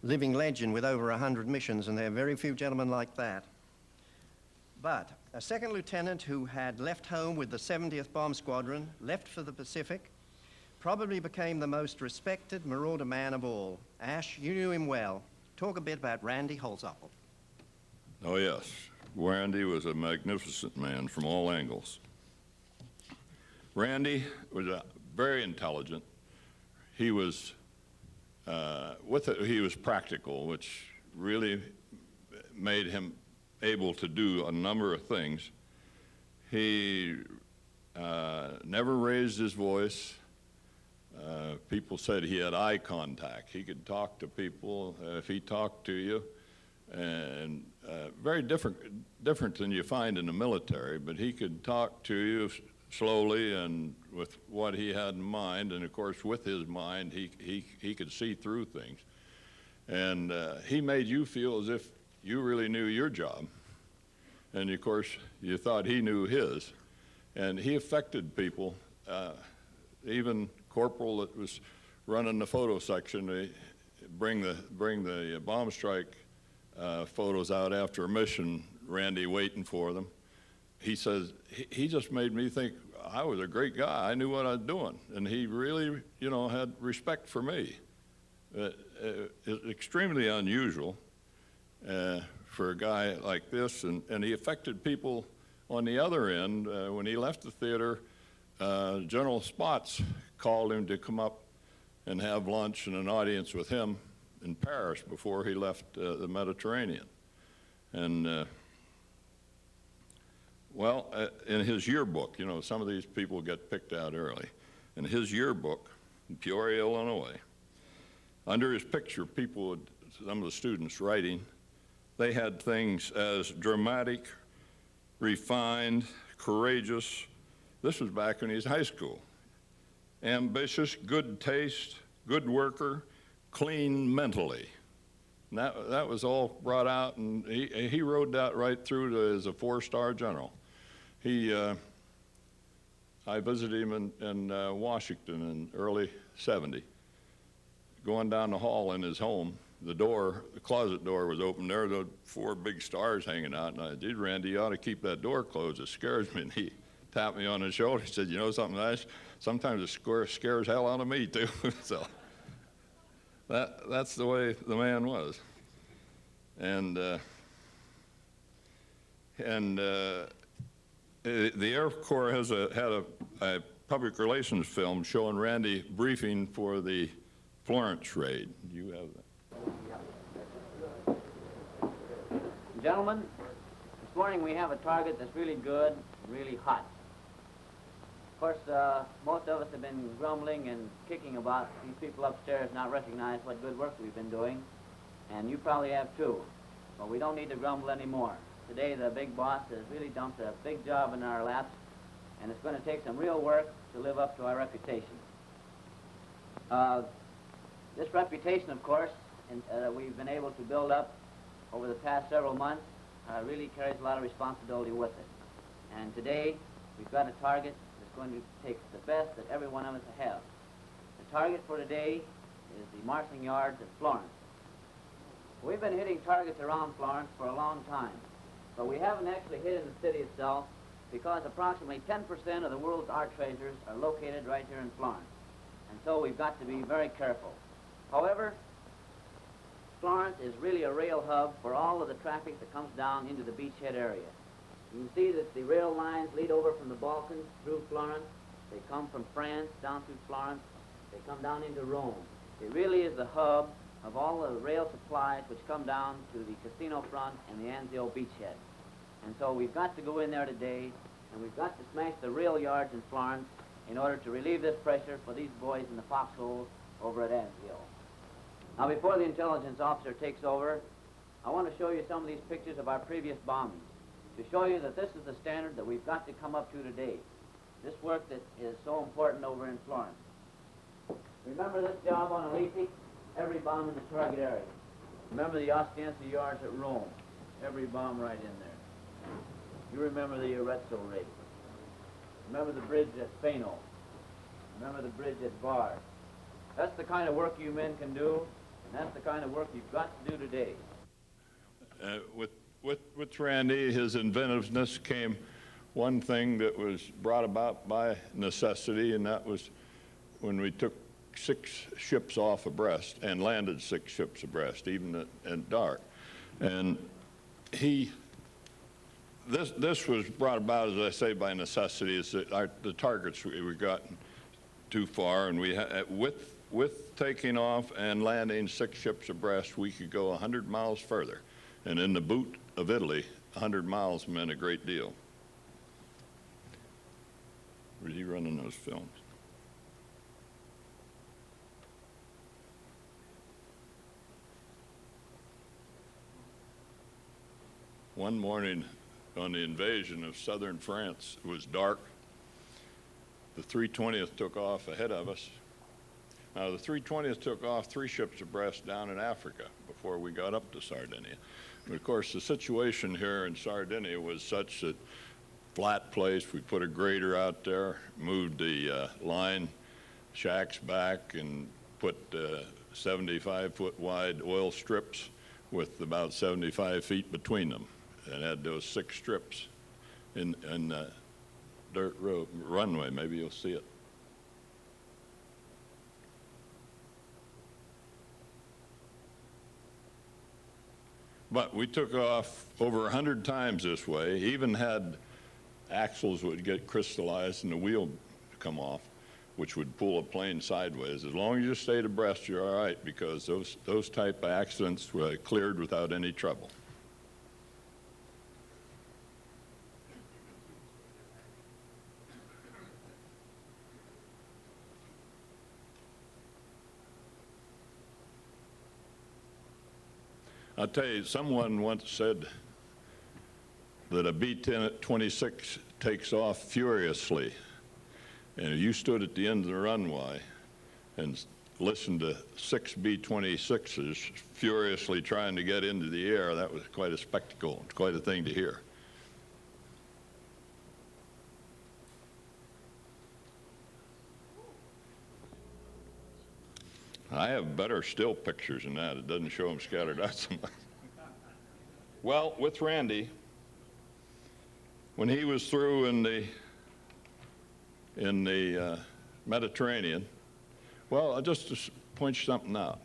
living legend with over 100 missions, and there are very few gentlemen like that. But a second lieutenant who had left home with the 70th Bomb Squadron, left for the Pacific, probably became the most respected Marauder man of all. Ash, you knew him well. Talk a bit about Randy Holzapfel. Oh, yes. Randy was a magnificent man from all angles. Randy was very intelligent. He was, he was practical, which really made him able to do a number of things. He never raised his voice. People said he had eye contact. He could talk to people if he talked to you, and very different than you find in the military, but he could talk to you slowly and with what he had in mind, and of course with his mind he could see through things. And he made you feel as if you really knew your job, and of course you thought he knew his, and he affected people. Even corporal that was running the photo section, they bring the bomb strike photos out after a mission, Randy waiting for them. He says, he just made me think I was a great guy. I knew what I was doing. And he really, you know, had respect for me. It's extremely unusual for a guy like this. And he affected people on the other end. When he left the theater, General Spots called him to come up and have lunch and an audience with him in Paris before he left the Mediterranean. And in his yearbook, you know, some of these people get picked out early. In his yearbook in Peoria, Illinois, under his picture, some of the students writing, they had things as dramatic, refined, courageous. This was back when he was in high school. Ambitious, good taste, good worker, clean mentally. And that was all brought out, and he rode that right through to as a 4-star general. I visited him in Washington in early '70. Going down the hall in his home, the closet door was open. There were 4 big stars hanging out, and I said, Randy, you ought to keep that door closed. It scares me. And he tapped me on the shoulder. He said, you know something, Ash? Sometimes it scares hell out of me, too. So that's the way the man was. And the Air Corps had a public relations film showing Randy briefing for the Florence raid. You have that. Gentlemen, this morning we have a target that's really good, really hot. Of course, most of us have been grumbling and kicking about these people upstairs not recognize what good work we've been doing, and you probably have too. But we don't need to grumble anymore. Today the big boss has really dumped a big job in our laps, and it's going to take some real work to live up to our reputation. This reputation, of course, we've been able to build up over the past several months really carries a lot of responsibility with it. And today, we've got a target that's going to take the best that every one of us have. The target for today is the marshalling yards at Florence. We've been hitting targets around Florence for a long time, but we haven't actually hit in the city itself because approximately 10% of the world's art treasures are located right here in Florence. And so we've got to be very careful. However, Florence is really a rail hub for all of the traffic that comes down into the beachhead area. You can see that the rail lines lead over from the Balkans through Florence. They come from France down through Florence. They come down into Rome. It really is the hub of all the rail supplies which come down to the casino front and the Anzio beachhead. And so we've got to go in there today, and we've got to smash the rail yards in Florence in order to relieve this pressure for these boys in the foxholes over at Anzio. Now, before the intelligence officer takes over, I want to show you some of these pictures of our previous bombings to show you that this is the standard that we've got to come up to today. This work that is so important over in Florence. Remember this job on Alici? Every bomb in the target area. Remember the Ostiense yards at Rome? Every bomb right in there. You remember the Arezzo raid. Remember the bridge at Fano. Remember the bridge at Bar. That's the kind of work you men can do, and that's the kind of work you've got to do today. With Randy, his inventiveness came one thing that was brought about by necessity, and that was when we took 6 ships off abreast and landed 6 ships abreast, even at dark. And this was brought about, as I say, by necessity. Is that the targets we gotten too far, and we with taking off and landing 6 ships abreast, we could go 100 miles further. And in the boot of Italy, 100 miles meant a great deal. Was he running those films? One morning on the invasion of southern France, it was dark. The 320th took off ahead of us. Now, the 320th took off 3 ships abreast down in Africa before we got up to Sardinia. But of course, the situation here in Sardinia was such that flat place, we put a grader out there, moved the line shacks back, and put 75-foot wide oil strips with about 75 feet between them, and had those 6 strips in dirt road runway. Maybe you'll see it. But we took off over 100 times this way, even had axles would get crystallized and the wheel come off, which would pull a plane sideways. As long as you stayed abreast, you're all right, because those type of accidents were cleared without any trouble. I'll tell you, someone once said that a B-26 takes off furiously. And if you stood at the end of the runway and listened to 6 B-26s furiously trying to get into the air, that was quite a spectacle, quite a thing to hear. I have better still pictures than that. It doesn't show them scattered out so much. Well, with Randy, when he was through in the Mediterranean, well, I'll just point something out.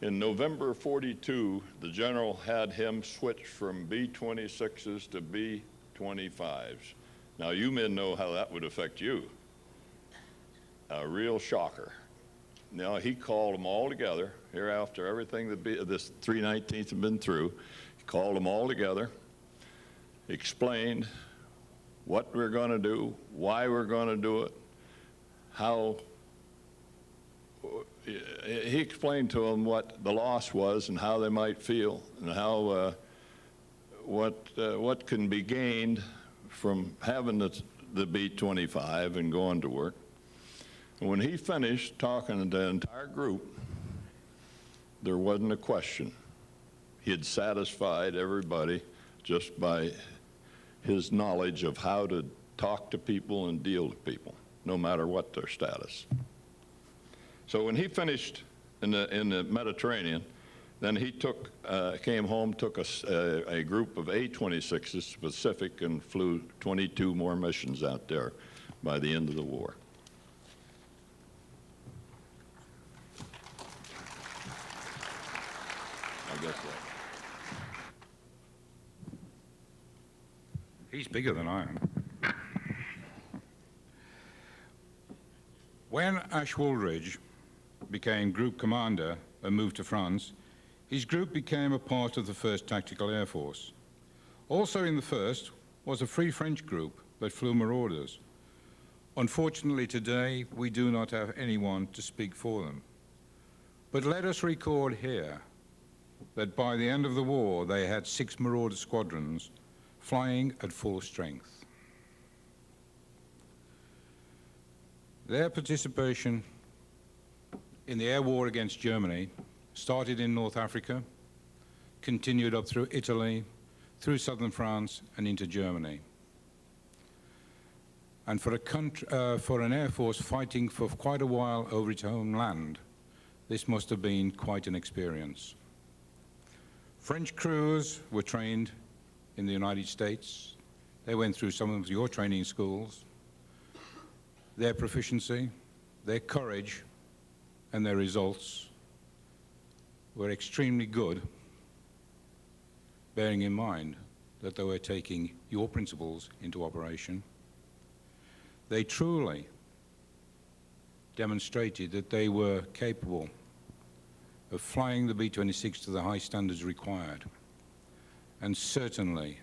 In November of '42, the general had him switch from B-26s to B-25s. Now, you men know how that would affect you. A real shocker. Now, he called them all together here after everything that this 319th had been through. He called them all together, explained what we're going to do, why we're going to do it, how. He explained to them what the loss was and how they might feel and how what can be gained from having the B-25 and going to work. And when he finished talking to the entire group, there wasn't a question. He had satisfied everybody just by his knowledge of how to talk to people and deal with people, no matter what their status. So when he finished in the Mediterranean, then he came home, took a group of A-26s to Pacific and flew 22 more missions out there by the end of the war. I guess that. He's bigger than I am. When Ash Woolridge became group commander and moved to France, his group became a part of the 1st Tactical Air Force. Also in the 1st was a Free French group that flew Marauders. Unfortunately today we do not have anyone to speak for them. But let us record here that by the end of the war they had 6 Marauder squadrons flying at full strength. Their participation in the air war against Germany started in North Africa, continued up through Italy, through southern France and into Germany. And for an air force fighting for quite a while over its own land, this must have been quite an experience. French crews were trained in the United States. They went through some of your training schools. Their proficiency, their courage, and their results were extremely good, bearing in mind that they were taking your principles into operation. They truly demonstrated that they were capable of flying the B-26 to the high standards required, and certainly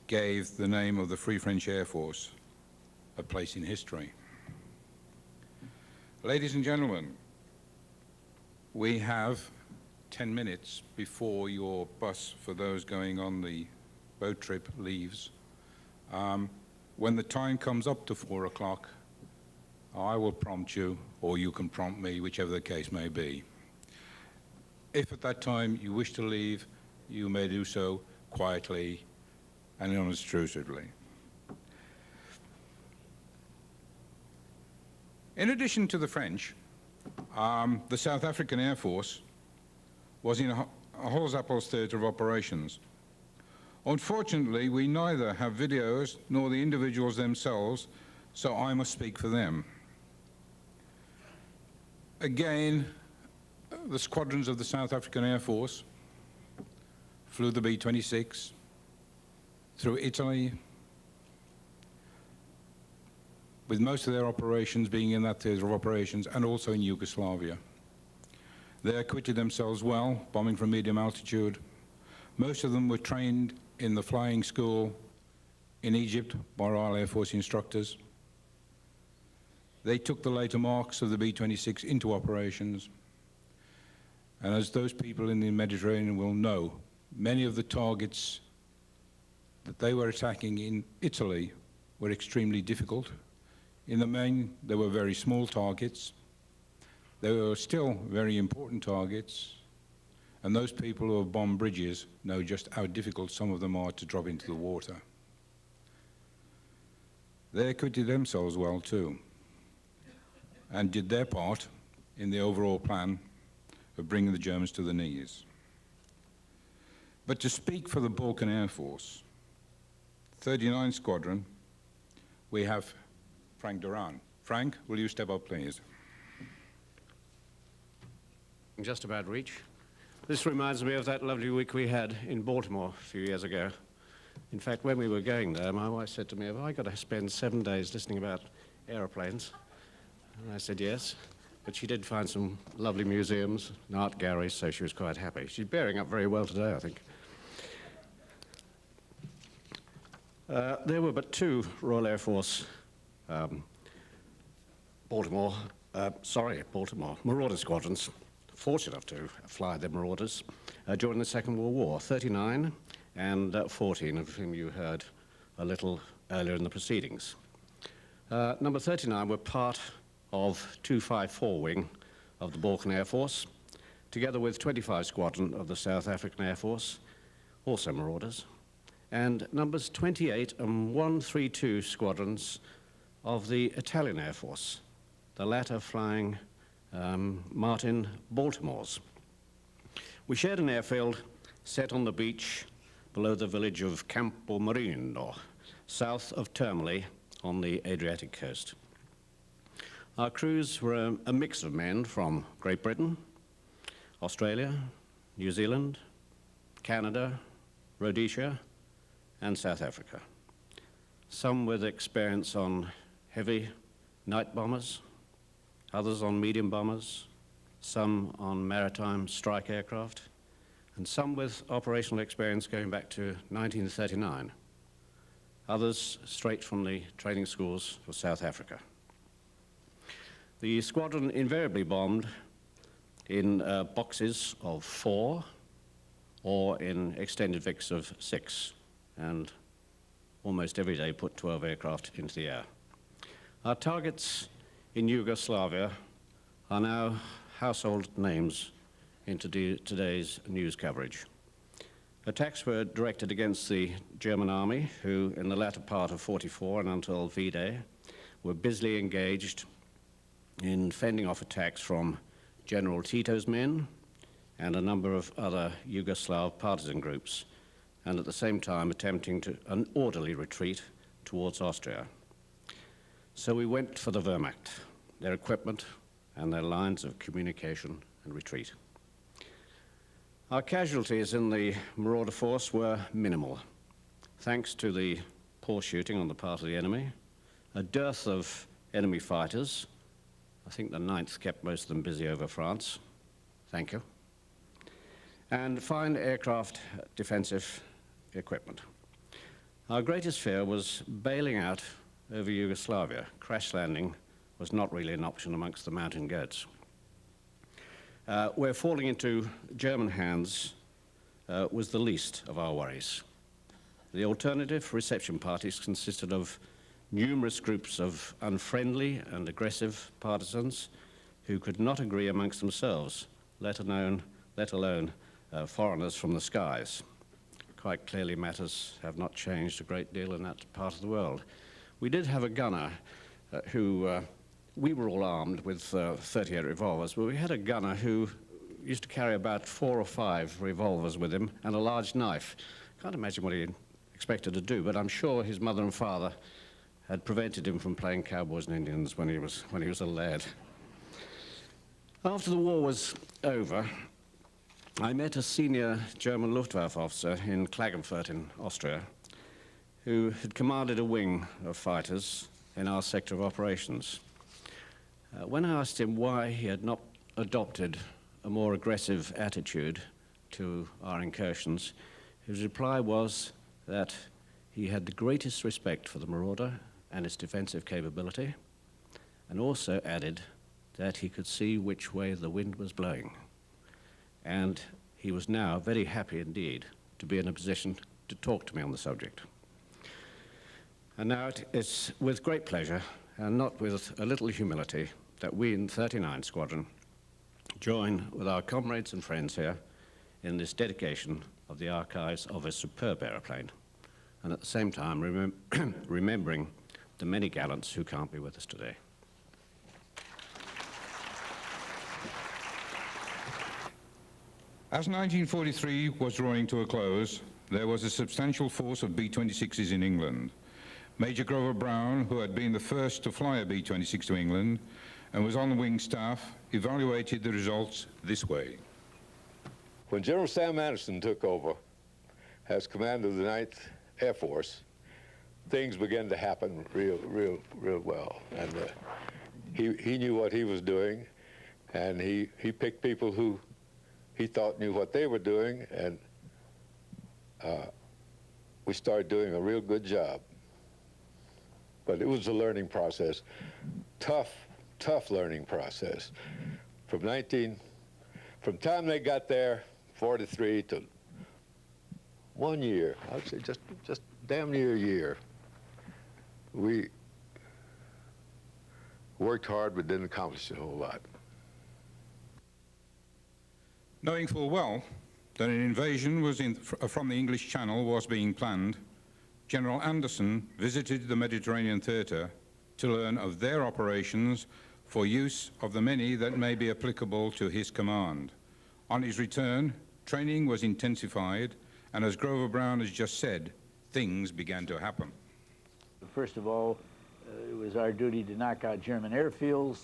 gave the name of the Free French Air Force a place in history. Ladies and gentlemen, we have 10 minutes before your bus for those going on the boat trip leaves. When the time comes up to 4 o'clock, I will prompt you, or you can prompt me, whichever the case may be. If at that time you wish to leave, you may do so quietly and unobtrusively. In addition to the French, the South African Air Force was in Holzappel's theatre of operations. Unfortunately, we neither have videos nor the individuals themselves, so I must speak for them. Again, the squadrons of the South African Air Force flew the B-26 through Italy, with most of their operations being in that theatre of operations and also in Yugoslavia. They acquitted themselves well, bombing from medium altitude. Most of them were trained in the flying school in Egypt by Royal Air Force instructors. They took the later marks of the B-26 into operations. And as those people in the Mediterranean will know, many of the targets that they were attacking in Italy were extremely difficult. In the main, they were very small targets. They were still very important targets. And those people who have bombed bridges know just how difficult some of them are to drop into the water. They acquitted themselves well too, and did their part in the overall plan of bringing the Germans to the knees. But to speak for the Balkan Air Force, 39 Squadron, we have Frank Duran. Frank, will you step up, please? Just about reach. This reminds me of that lovely week we had in Baltimore a few years ago. In fact, when we were going there, my wife said to me, have I got to spend 7 days listening about aeroplanes? And I said, yes, but she did find some lovely museums and art galleries, so she was quite happy. She's bearing up very well today, I think. There were but two Royal Air Force Baltimore Marauder squadrons, fortunate enough to fly the Marauders during the Second World War, 39 and 14, of whom you heard a little earlier in the proceedings. Number 39 were part of 254 wing of the Balkan Air Force, together with 25 Squadron of the South African Air Force, also Marauders, and numbers 28 and 132 squadrons of the Italian Air Force, the latter flying Martin Baltimores. We shared an airfield set on the beach below the village of Campo Marino, south of Termoli on the Adriatic coast. Our crews were a mix of men from Great Britain, Australia, New Zealand, Canada, Rhodesia, and South Africa. Some with experience on heavy night bombers, others on medium bombers, some on maritime strike aircraft, and some with operational experience going back to 1939, others straight from the training schools for South Africa. The squadron invariably bombed in boxes of 4 or in extended VICs of 6, and almost every day put 12 aircraft into the air. Our targets in Yugoslavia are now household names in today's news coverage. Attacks were directed against the German army, who in the latter part of 44 and until V-Day were busily engaged in fending off attacks from General Tito's men and a number of other Yugoslav partisan groups, and at the same time attempting an orderly retreat towards Austria. So we went for the Wehrmacht, their equipment and their lines of communication and retreat. Our casualties in the Marauder force were minimal, thanks to the poor shooting on the part of the enemy, a dearth of enemy fighters. I think the 9th kept most of them busy over France. Thank you. And fine aircraft defensive equipment. Our greatest fear was bailing out over Yugoslavia. Crash landing was not really an option amongst the mountain goats. Where falling into German hands was the least of our worries. The alternative reception parties consisted of numerous groups of unfriendly and aggressive partisans who could not agree amongst themselves, let alone foreigners from the skies. Quite clearly, matters have not changed a great deal in that part of the world. We did have a gunner who, we were all armed with 38 revolvers, but we had a gunner who used to carry about 4 or 5 revolvers with him and a large knife. Can't imagine what he expected to do, but I'm sure his mother and father had prevented him from playing cowboys and Indians when he was a lad. After the war was over, I met a senior German Luftwaffe officer in Klagenfurt in Austria who had commanded a wing of fighters in our sector of operations. When I asked him why he had not adopted a more aggressive attitude to our incursions, his reply was that he had the greatest respect for the Marauder and its defensive capability, and also added that he could see which way the wind was blowing. And he was now very happy indeed to be in a position to talk to me on the subject. And now it's with great pleasure, and not with a little humility, that we in 39 Squadron join with our comrades and friends here in this dedication of the archives of a superb aeroplane, and at the same time remembering the many gallants who can't be with us today. As 1943 was drawing to a close, there was a substantial force of B-26s in England. Major Grover Brown, who had been the first to fly a B-26 to England and was on the wing staff, evaluated the results this way. When General Sam Anderson took over as commander of the 9th Air Force, things began to happen real well. And he knew what he was doing. And he picked people who he thought knew what they were doing, and we started doing a real good job. But it was a learning process, tough learning process. From time they got there, 43 to 1 year, I would say just damn near a year. We worked hard but didn't accomplish a whole lot. Knowing full well that an invasion was from the English Channel was being planned, General Anderson visited the Mediterranean theatre to learn of their operations for use of the many that may be applicable to his command. On his return, training was intensified, and as Grover Brown has just said, things began to happen. First of all, it was our duty to knock out German airfields,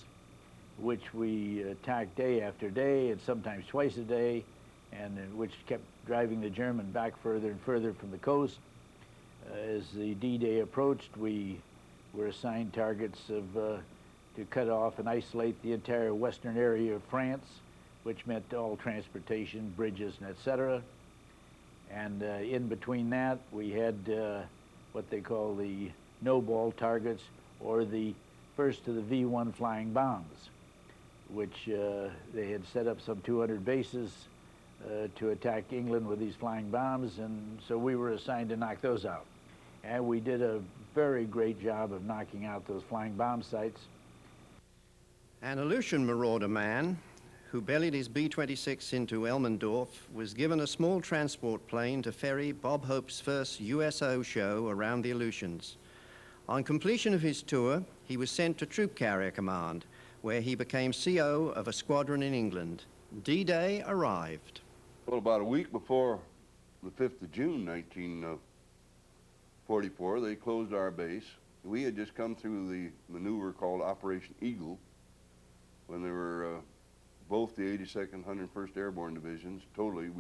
which we attacked day after day and sometimes twice a day, and which kept driving the German back further and further from the coast. As the D-Day approached, we were assigned targets to cut off and isolate the entire western area of France, which meant all transportation, bridges, and etc. And in between that, we had what they call the no-ball targets, or the first of the V-1 flying bombs, which they had set up some 200 bases to attack England with these flying bombs, and so we were assigned to knock those out. And we did a very great job of knocking out those flying bomb sites. An Aleutian Marauder man who bellied his B-26 into Elmendorf was given a small transport plane to ferry Bob Hope's first USO show around the Aleutians. On completion of his tour, he was sent to Troop Carrier Command, where he became CO of a squadron in England. D-Day arrived. Well, about a week before the 5th of June, 1944, they closed our base. We had just come through the maneuver called Operation Eagle, when there were both the 82nd, 101st Airborne Divisions. Totally,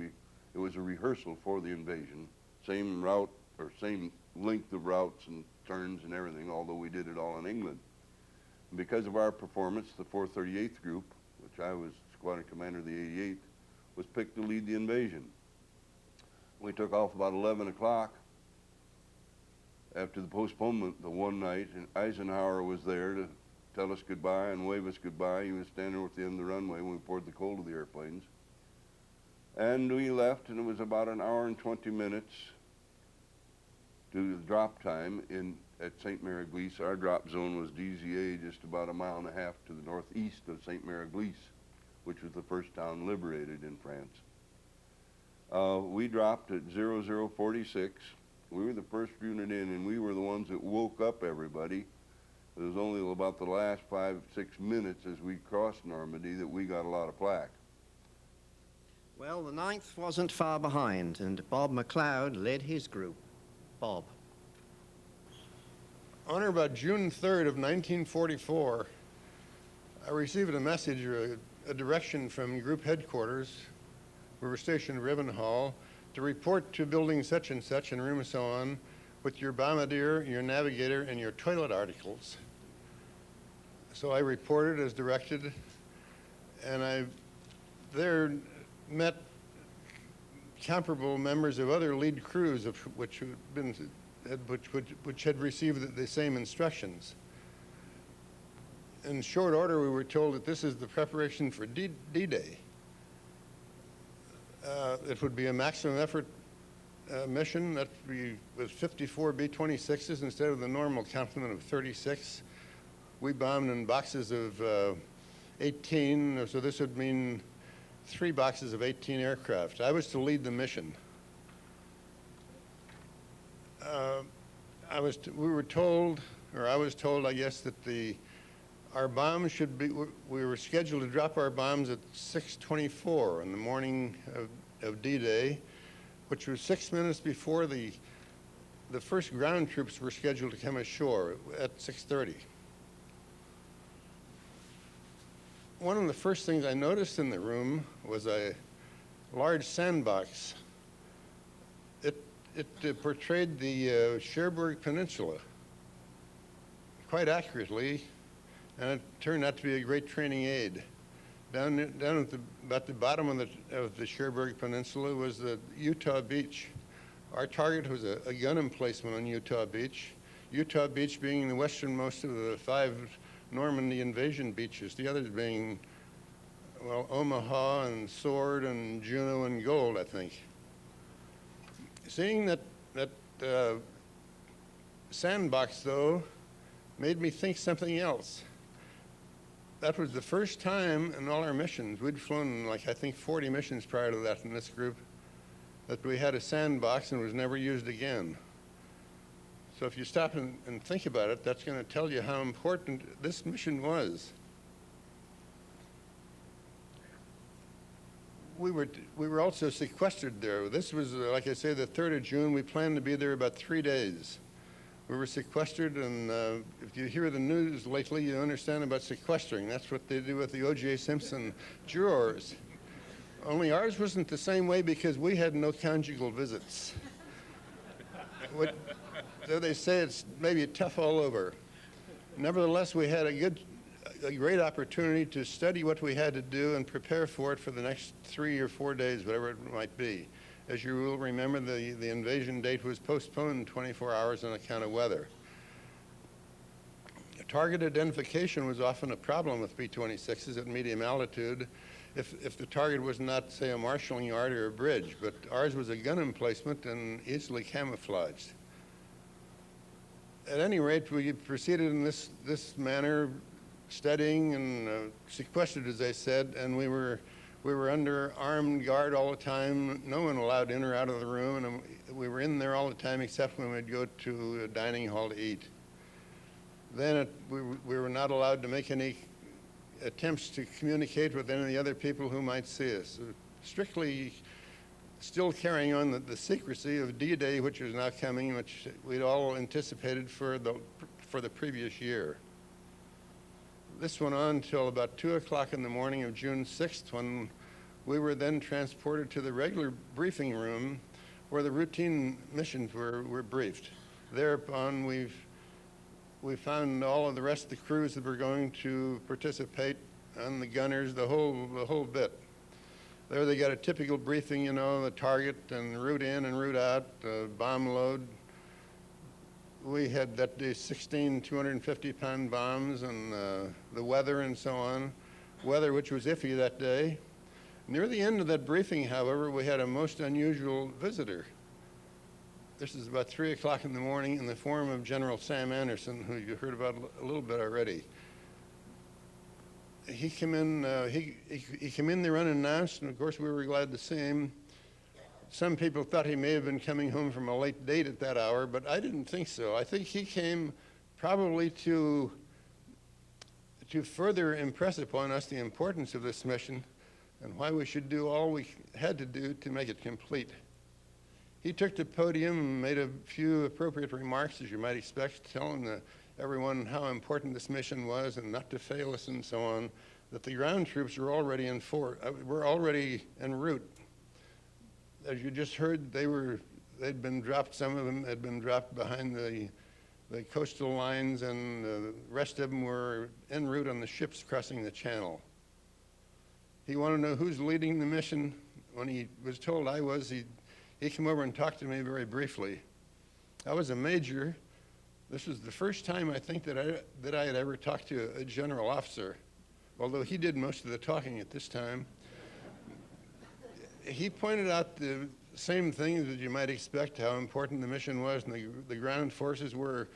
it was a rehearsal for the invasion. Same route, or same length of routes and turns and everything, although we did it all in England. And because of our performance, the 438th Group, which I was squadron commander of the 88th, was picked to lead the invasion. We took off about 11 o'clock after the postponement the one night, and Eisenhower was there to tell us goodbye and wave us goodbye. He was standing at the end of the runway when we poured the coal to the airplanes. And we left, and it was about an hour and 20 minutes to the drop time at St. Mary-Glisse. Our drop zone was DZA, just about a mile and a half to the northeast of St. Mary-Glisse, which was the first town liberated in France. We dropped at 0046. We were the first unit in, and we were the ones that woke up everybody. It was only about the last 5-6 minutes as we crossed Normandy that we got a lot of flak. Well, the 9th wasn't far behind, and Bob McLeod led his group. Bob. On or about June 3rd of 1944, I received a message, or a direction from group headquarters. We were stationed at Rivenhall to report to building such and such and room so on with your bombardier, your navigator, and your toilet articles. So I reported as directed, and I there met comparable members of other lead crews of which had received the same instructions. In short order, we were told that this is the preparation for D-Day. It would be a maximum effort mission that we, with 54 B-26s instead of the normal complement of 36. We bombed in boxes of 18, so this would mean 3 boxes of 18 aircraft. I was to lead the mission. We were told, or I was told, I guess, that our bombs should be, we were scheduled to drop our bombs at 6:24 in the morning of D-Day, which was 6 minutes before the first ground troops were scheduled to come ashore at 6:30. One of the first things I noticed in the room was a large sandbox. It portrayed the Cherbourg Peninsula quite accurately, and it turned out to be a great training aid. Down at about the bottom of the Cherbourg Peninsula was the Utah Beach. Our target was a gun emplacement on Utah Beach. Utah Beach being the westernmost of the 5 Normandy invasion beaches, the others being, well, Omaha and Sword and Juneau and Gold, I think. Seeing that sandbox, though, made me think something else. That was the first time in all our missions, we'd flown like I think 40 missions prior to that in this group, that we had a sandbox and it was never used again. So if you stop and think about it, that's going to tell you how important this mission was. We were also sequestered there. This was, like I say, the 3rd of June. We planned to be there about 3 days. We were sequestered, and if you hear the news lately, you understand about sequestering. That's what they do with the O.J. Simpson jurors. Only ours wasn't the same way because we had no conjugal visits. So they say it's maybe tough all over. Nevertheless, we had a great opportunity to study what we had to do and prepare for it for the next 3 or 4 days, whatever it might be. As you will remember, the invasion date was postponed 24 hours on account of weather. Target identification was often a problem with B-26s at medium altitude if the target was not, say, a marshalling yard or a bridge, but ours was a gun emplacement and easily camouflaged. At any rate, we proceeded in this manner, studying and sequestered, as I said, and we were under armed guard all the time. No one allowed in or out of the room, and we were in there all the time except when we'd go to a dining hall to eat. Then we were not allowed to make any attempts to communicate with any of the other people who might see us. Strictly still carrying on the secrecy of D-Day, which is now coming, which we'd all anticipated for the previous year. This went on until about 2 o'clock in the morning of June 6th, when we were then transported to the regular briefing room where the routine missions were briefed. Thereupon, we found all of the rest of the crews that were going to participate, and the gunners, the whole bit. There they got a typical briefing, you know, the target and route in and route out, bomb load. We had that day 16 250-pound bombs, and the weather and so on. Weather which was iffy that day. Near the end of that briefing, however, we had a most unusual visitor. This is about 3 o'clock in the morning, in the form of General Sam Anderson, who you heard about a little bit already. He came in. He came in there unannounced, and of course we were glad to see him. Some people thought he may have been coming home from a late date at that hour, but I didn't think so. I think he came probably to further impress upon us the importance of this mission and why we should do all we had to do to make it complete. He took the podium and made a few appropriate remarks, as you might expect, telling everyone how important this mission was and not to fail us and so on, that the ground troops were already were already en route. As you just heard, they'd been dropped, some of them had been dropped behind the coastal lines, and the rest of them were en route on the ships crossing the channel. He wanted to know who's leading the mission. When he was told I was, he came over and talked to me very briefly. I was a major. This was the first time, I think, that I had ever talked to a general officer, although he did most of the talking at this time. He pointed out the same things that you might expect, how important the mission was, and the ground forces were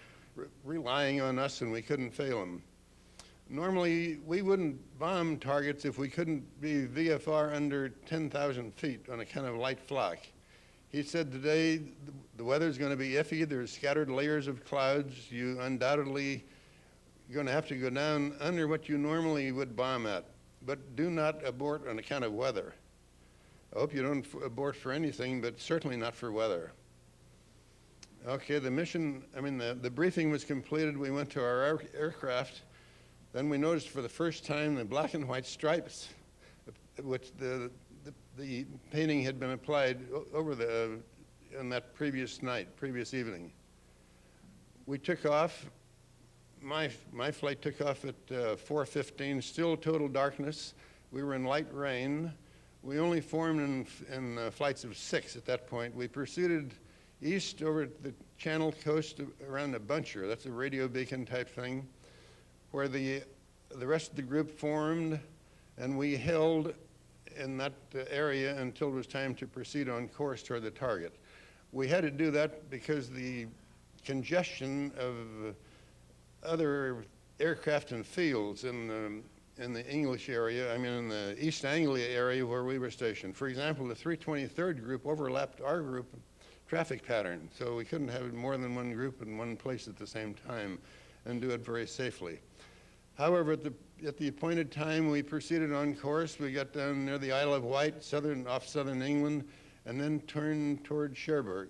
relying on us and we couldn't fail them. Normally, we wouldn't bomb targets if we couldn't be VFR under 10,000 feet on a kind of light flock. He said today the weather's going to be iffy. There's scattered layers of clouds. You undoubtedly going to have to go down under what you normally would bomb at, but do not abort on account of weather. I hope you don't abort for anything, but certainly not for weather. Okay, the mission, the briefing was completed. We went to our aircraft. Then we noticed for the first time the black and white stripes, which the painting had been applied over on that previous evening. We took off. My flight took off at 4:15, still total darkness. We were in light rain. We only formed in flights of 6 at that point. We proceeded east over the Channel coast around a buncher. That's a radio beacon type thing, where the rest of the group formed, and we held in that area until it was time to proceed on course toward the target. We had to do that because the congestion of other aircraft and fields in the English area, I mean in the East Anglia area where we were stationed. For example, the 323rd group overlapped our group traffic pattern, so we couldn't have more than one group in one place at the same time and do it very safely. However, at the appointed time, we proceeded on course. We got down near the Isle of Wight, off southern England, and then turned toward Cherbourg.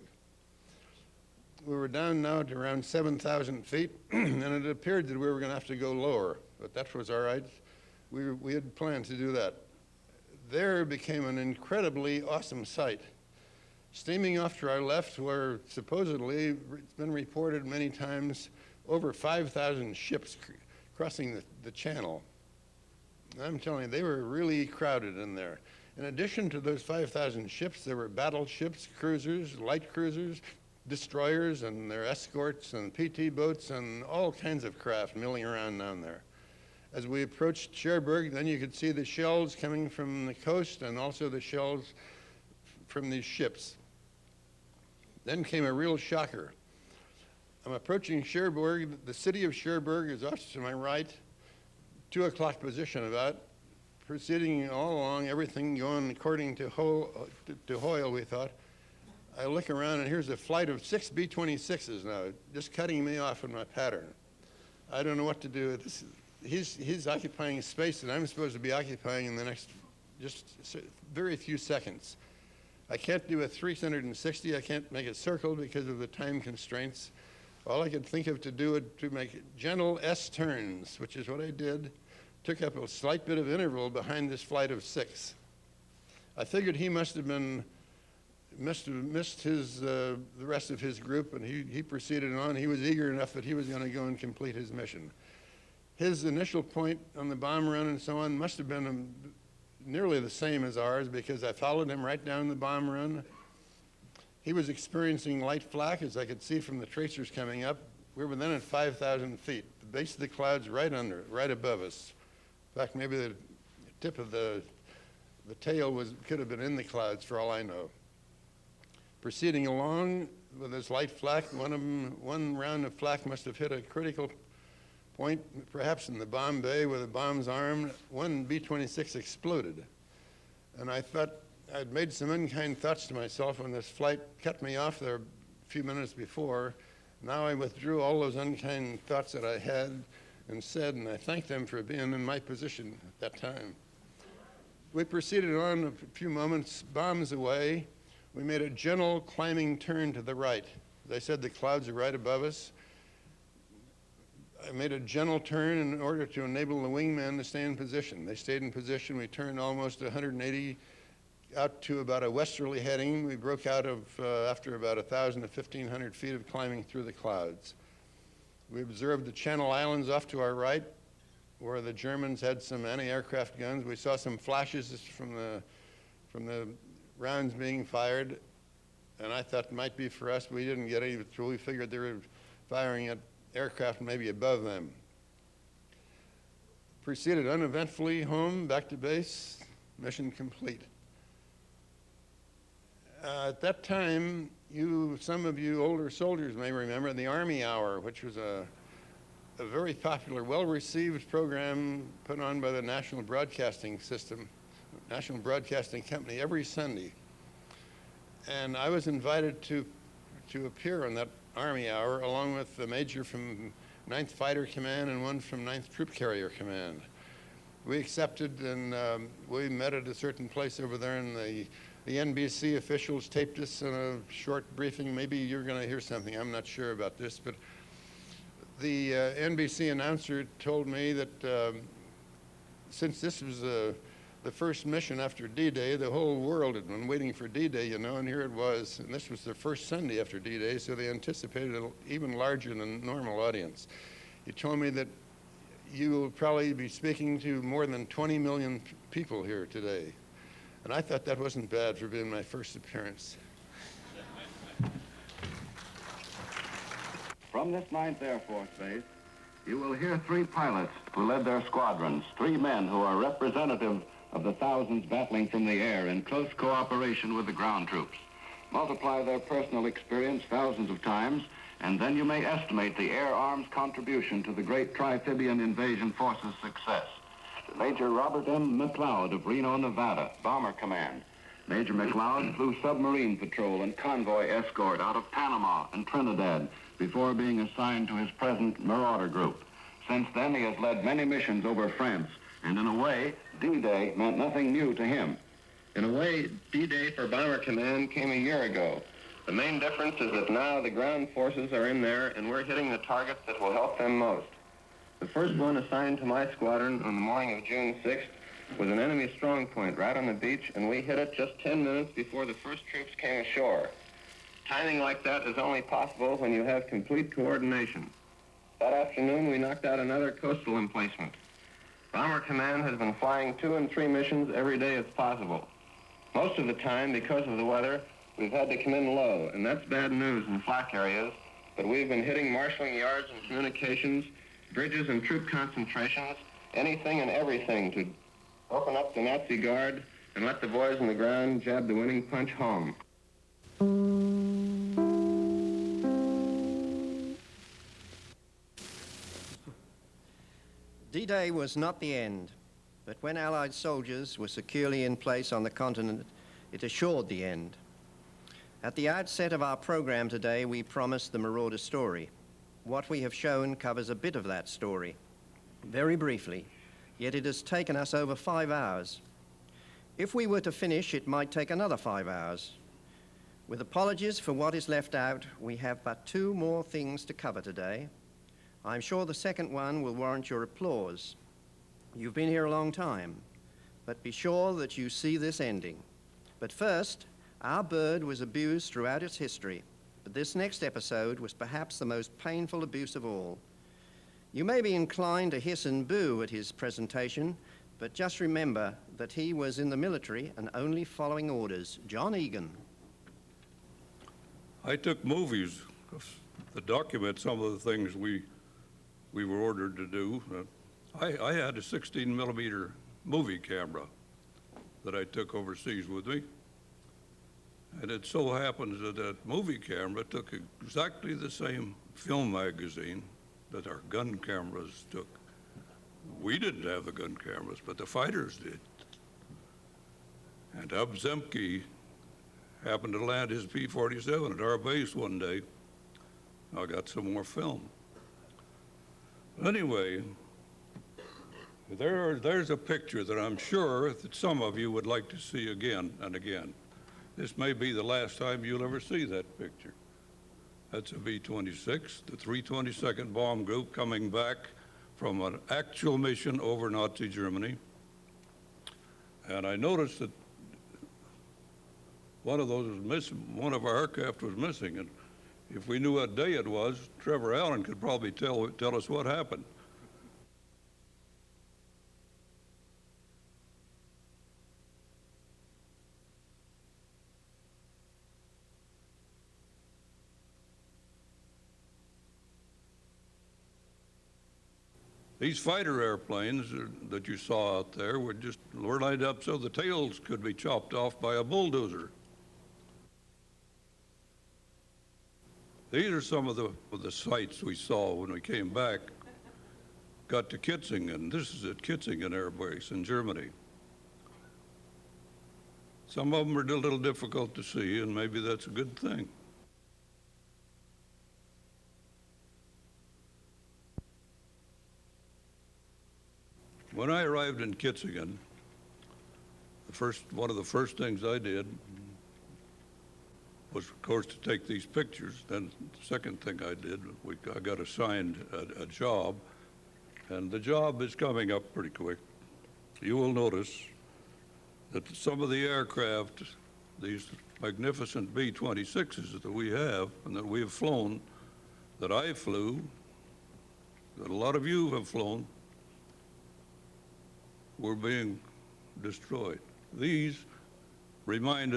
We were down now to around 7,000 feet, and it appeared that we were going to have to go lower, but that was all right. We had planned to do that. There became an incredibly awesome sight. Steaming off to our left were supposedly, it's been reported many times, over 5,000 ships crossing the channel. I'm telling you, they were really crowded in there. In addition to those 5,000 ships, there were battleships, cruisers, light cruisers, destroyers, and their escorts, and PT boats, and all kinds of craft milling around down there. As we approached Cherbourg, then you could see the shells coming from the coast and also the shells from these ships. Then came a real shocker. I'm approaching Cherbourg. The city of Cherbourg is off to my right, 2 o'clock position about, proceeding all along, everything going according to Hoyle, we thought. I look around and here's a flight of 6 B-26s now, just cutting me off in my pattern. I don't know what to do. He's occupying space that I'm supposed to be occupying in the next just very few seconds. I can't do a 360. I can't make a circle because of the time constraints. All I could think of to do it to make gentle S turns, which is what I did. Took up a slight bit of interval behind this flight of 6. I figured he must have missed the rest of his group, and he proceeded on. He was eager enough that he was going to go and complete his mission. His initial point on the bomb run and so on must have been nearly the same as ours, because I followed him right down the bomb run. He was experiencing light flak, as I could see from the tracers coming up. We were then at 5,000 feet, the base of the clouds right above us. In fact, maybe the tip of the tail could have been in the clouds for all I know. Proceeding along with this light flak, one round of flak must have hit a critical point, perhaps in the bomb bay where the bomb's armed. One B-26 exploded. And I thought I'd made some unkind thoughts to myself when this flight cut me off there a few minutes before. Now I withdrew all those unkind thoughts that I had and said, and I thanked them for being in my position at that time. We proceeded on a few moments, bombs away. We made a gentle climbing turn to the right. As I said, the clouds are right above us. I made a gentle turn in order to enable the wingmen to stay in position. They stayed in position. We turned almost 180 out to about a westerly heading. We broke out of, after about 1,000 to 1,500 feet of climbing through the clouds. We observed the Channel Islands off to our right, where the Germans had some anti-aircraft guns. We saw some flashes from the rounds being fired, and I thought it might be for us. We didn't get any, so we figured they were firing at aircraft maybe above them. Proceeded uneventfully home, back to base, mission complete. At that time, some of you older soldiers may remember the Army Hour, which was a very popular, well-received program put on by the National Broadcasting System, National Broadcasting Company, every Sunday. And I was invited to appear on that Army Hour along with the major from 9th Fighter Command and one from 9th Troop Carrier Command. We accepted, and we met at a certain place over there, and the NBC officials taped us in a short briefing. Maybe you're going to hear something. I'm not sure about this, but the NBC announcer told me that since this was the first mission after D-Day, the whole world had been waiting for D-Day, you know, and here it was. And this was the first Sunday after D-Day, so they anticipated an even larger than normal audience. He told me that you will probably be speaking to more than 20 million people here today. And I thought that wasn't bad for being my first appearance. From this 9th Air Force Base, you will hear 3 pilots who led their squadrons, 3 men who are representative of the thousands battling from the air in close cooperation with the ground troops. Multiply their personal experience thousands of times, and then you may estimate the air arm's contribution to the great Triphibian invasion force's success. Major Robert M. McLeod of Reno, Nevada, Bomber Command. Major McLeod flew submarine patrol and convoy escort out of Panama and Trinidad before being assigned to his present Marauder group. Since then, he has led many missions over France, and in a way, D-Day meant nothing new to him. In a way, D-Day for Bomber Command came a year ago. The main difference is that now the ground forces are in there, and we're hitting the targets that will help them most. The first one assigned to my squadron on the morning of June 6th was an enemy strong point right on the beach, and we hit it just 10 minutes before the first troops came ashore. Timing like that is only possible when you have complete coordination. That afternoon, we knocked out another coastal emplacement. Bomber Command has been flying 2 and 3 missions every day as possible. Most of the time, because of the weather, we've had to come in low, and that's bad news in flak areas, but we've been hitting marshalling yards and communications, bridges and troop concentrations, anything and everything to open up the Nazi guard and let the boys on the ground jab the winning punch home. D-Day was not the end, but when Allied soldiers were securely in place on the continent, it assured the end. At the outset of our program today, we promised the Marauder story. What we have shown covers a bit of that story, very briefly, yet it has taken us over 5 hours. If we were to finish, it might take another 5 hours. With apologies for what is left out, we have but 2 more things to cover today. I'm sure the second one will warrant your applause. You've been here a long time, but be sure that you see this ending. But first, our bird was abused throughout its history, but this next episode was perhaps the most painful abuse of all. You may be inclined to hiss and boo at his presentation, but just remember that he was in the military and only following orders. John Egan. I took movies to document some of the things we were ordered to do. I had a 16-millimeter movie camera that I took overseas with me. And it so happens that that movie camera took exactly the same film magazine that our gun cameras took. We didn't have the gun cameras, but the fighters did. And Ab Zemke happened to land his P-47 at our base one day. I got some more film. Anyway, there's a picture that I'm sure that some of you would like to see again and again. This may be the last time you'll ever see that picture. That's a B-26, the 322nd Bomb Group coming back from an actual mission over Nazi Germany. And I noticed that one of those was missing, one of our aircraft was missing. And if we knew what day it was, Trevor Allen could probably tell us what happened. These fighter airplanes that you saw out there were lined up so the tails could be chopped off by a bulldozer. These are some of the sights we saw when we came back, got to Kitzingen. This is at Kitzingen Air Base in Germany. Some of them are a little difficult to see, and maybe that's a good thing. When I arrived in Kitzingen, one of the first things I did was, of course, to take these pictures. Then the second thing I did, I got assigned a job, and the job is coming up pretty quick. You will notice that some of the aircraft, these magnificent B-26s that we have and that we have flown, that I flew, that a lot of you have flown, were being destroyed. These remind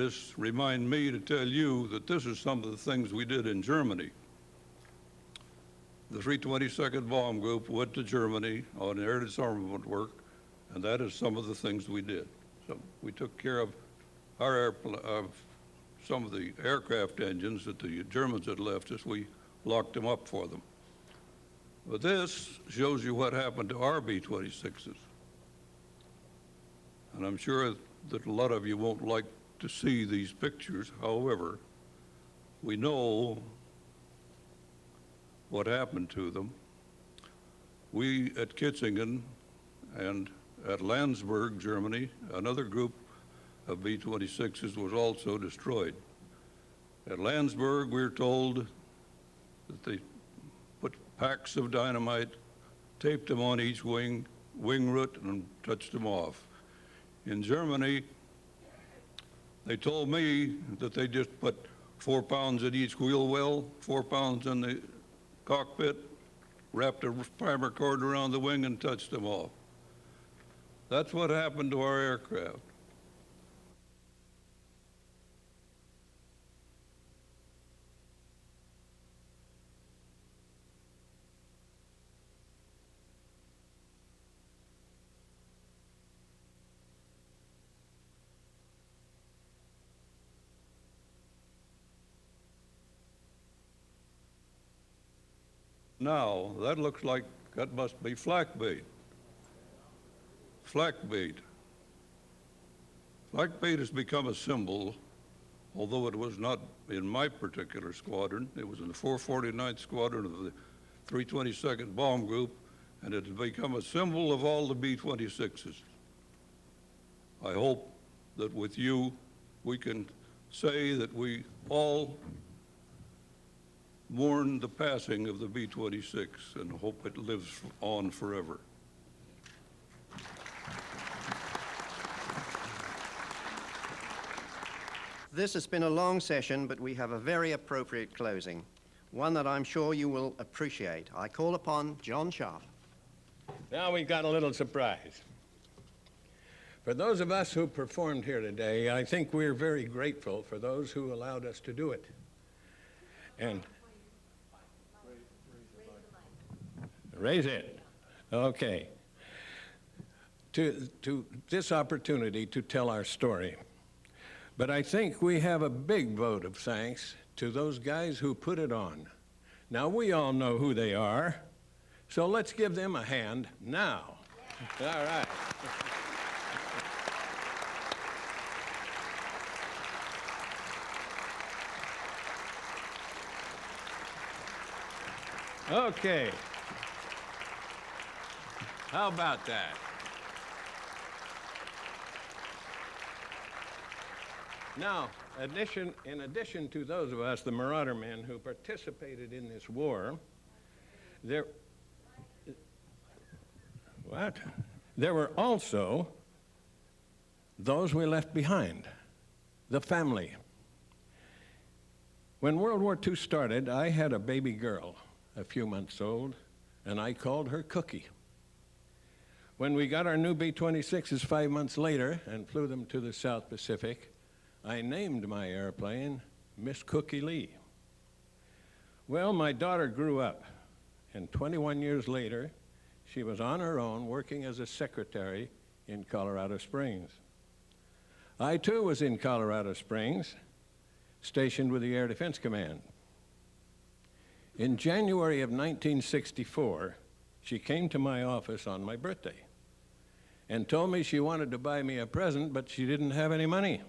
me to tell you that this is some of the things we did in Germany. The 322nd Bomb Group went to Germany on air disarmament work, and that is some of the things we did. So we took care of some of the aircraft engines that the Germans had left us. We locked them up for them. But this shows you what happened to our B-26s. And I'm sure that a lot of you won't like to see these pictures. However, we know what happened to them. We at Kitzingen and at Landsberg, Germany, another group of B-26s was also destroyed. At Landsberg, we're told that they put packs of dynamite, taped them on each wing root, and touched them off. In Germany, they told me that they just put 4 pounds in each wheel well, 4 pounds in the cockpit, wrapped a primer cord around the wing and touched them off. That's what happened to our aircraft. Now, that looks like that must be flak bait. Flak bait. Flak bait has become a symbol, although it was not in my particular squadron. It was in the 449th Squadron of the 322nd Bomb Group, and it has become a symbol of all the B-26s. I hope that with you, we can say that we all mourn the passing of the B-26 and hope it lives on forever. This has been a long session, but we have a very appropriate closing, one that I'm sure you will appreciate. I call upon John Sharp. Now we've got a little surprise. For those of us who performed here today, I think we're very grateful for those who allowed us to do it. And raise it. Okay. To this opportunity to tell our story. But I think we have a big vote of thanks to those guys who put it on. Now, we all know who they are, so let's give them a hand now. All right. Okay. How about that? Now, in addition to those of us, the Marauder men who participated in this war, there were also those we left behind, the family. When World War II started, I had a baby girl, a few months old, and I called her Cookie. When we got our new B-26s 5 months later and flew them to the South Pacific, I named my airplane Miss Cookie Lee. Well, my daughter grew up, and 21 years later, she was on her own working as a secretary in Colorado Springs. I, too, was in Colorado Springs, stationed with the Air Defense Command. In January of 1964, she came to my office on my birthday and told me she wanted to buy me a present, but she didn't have any money.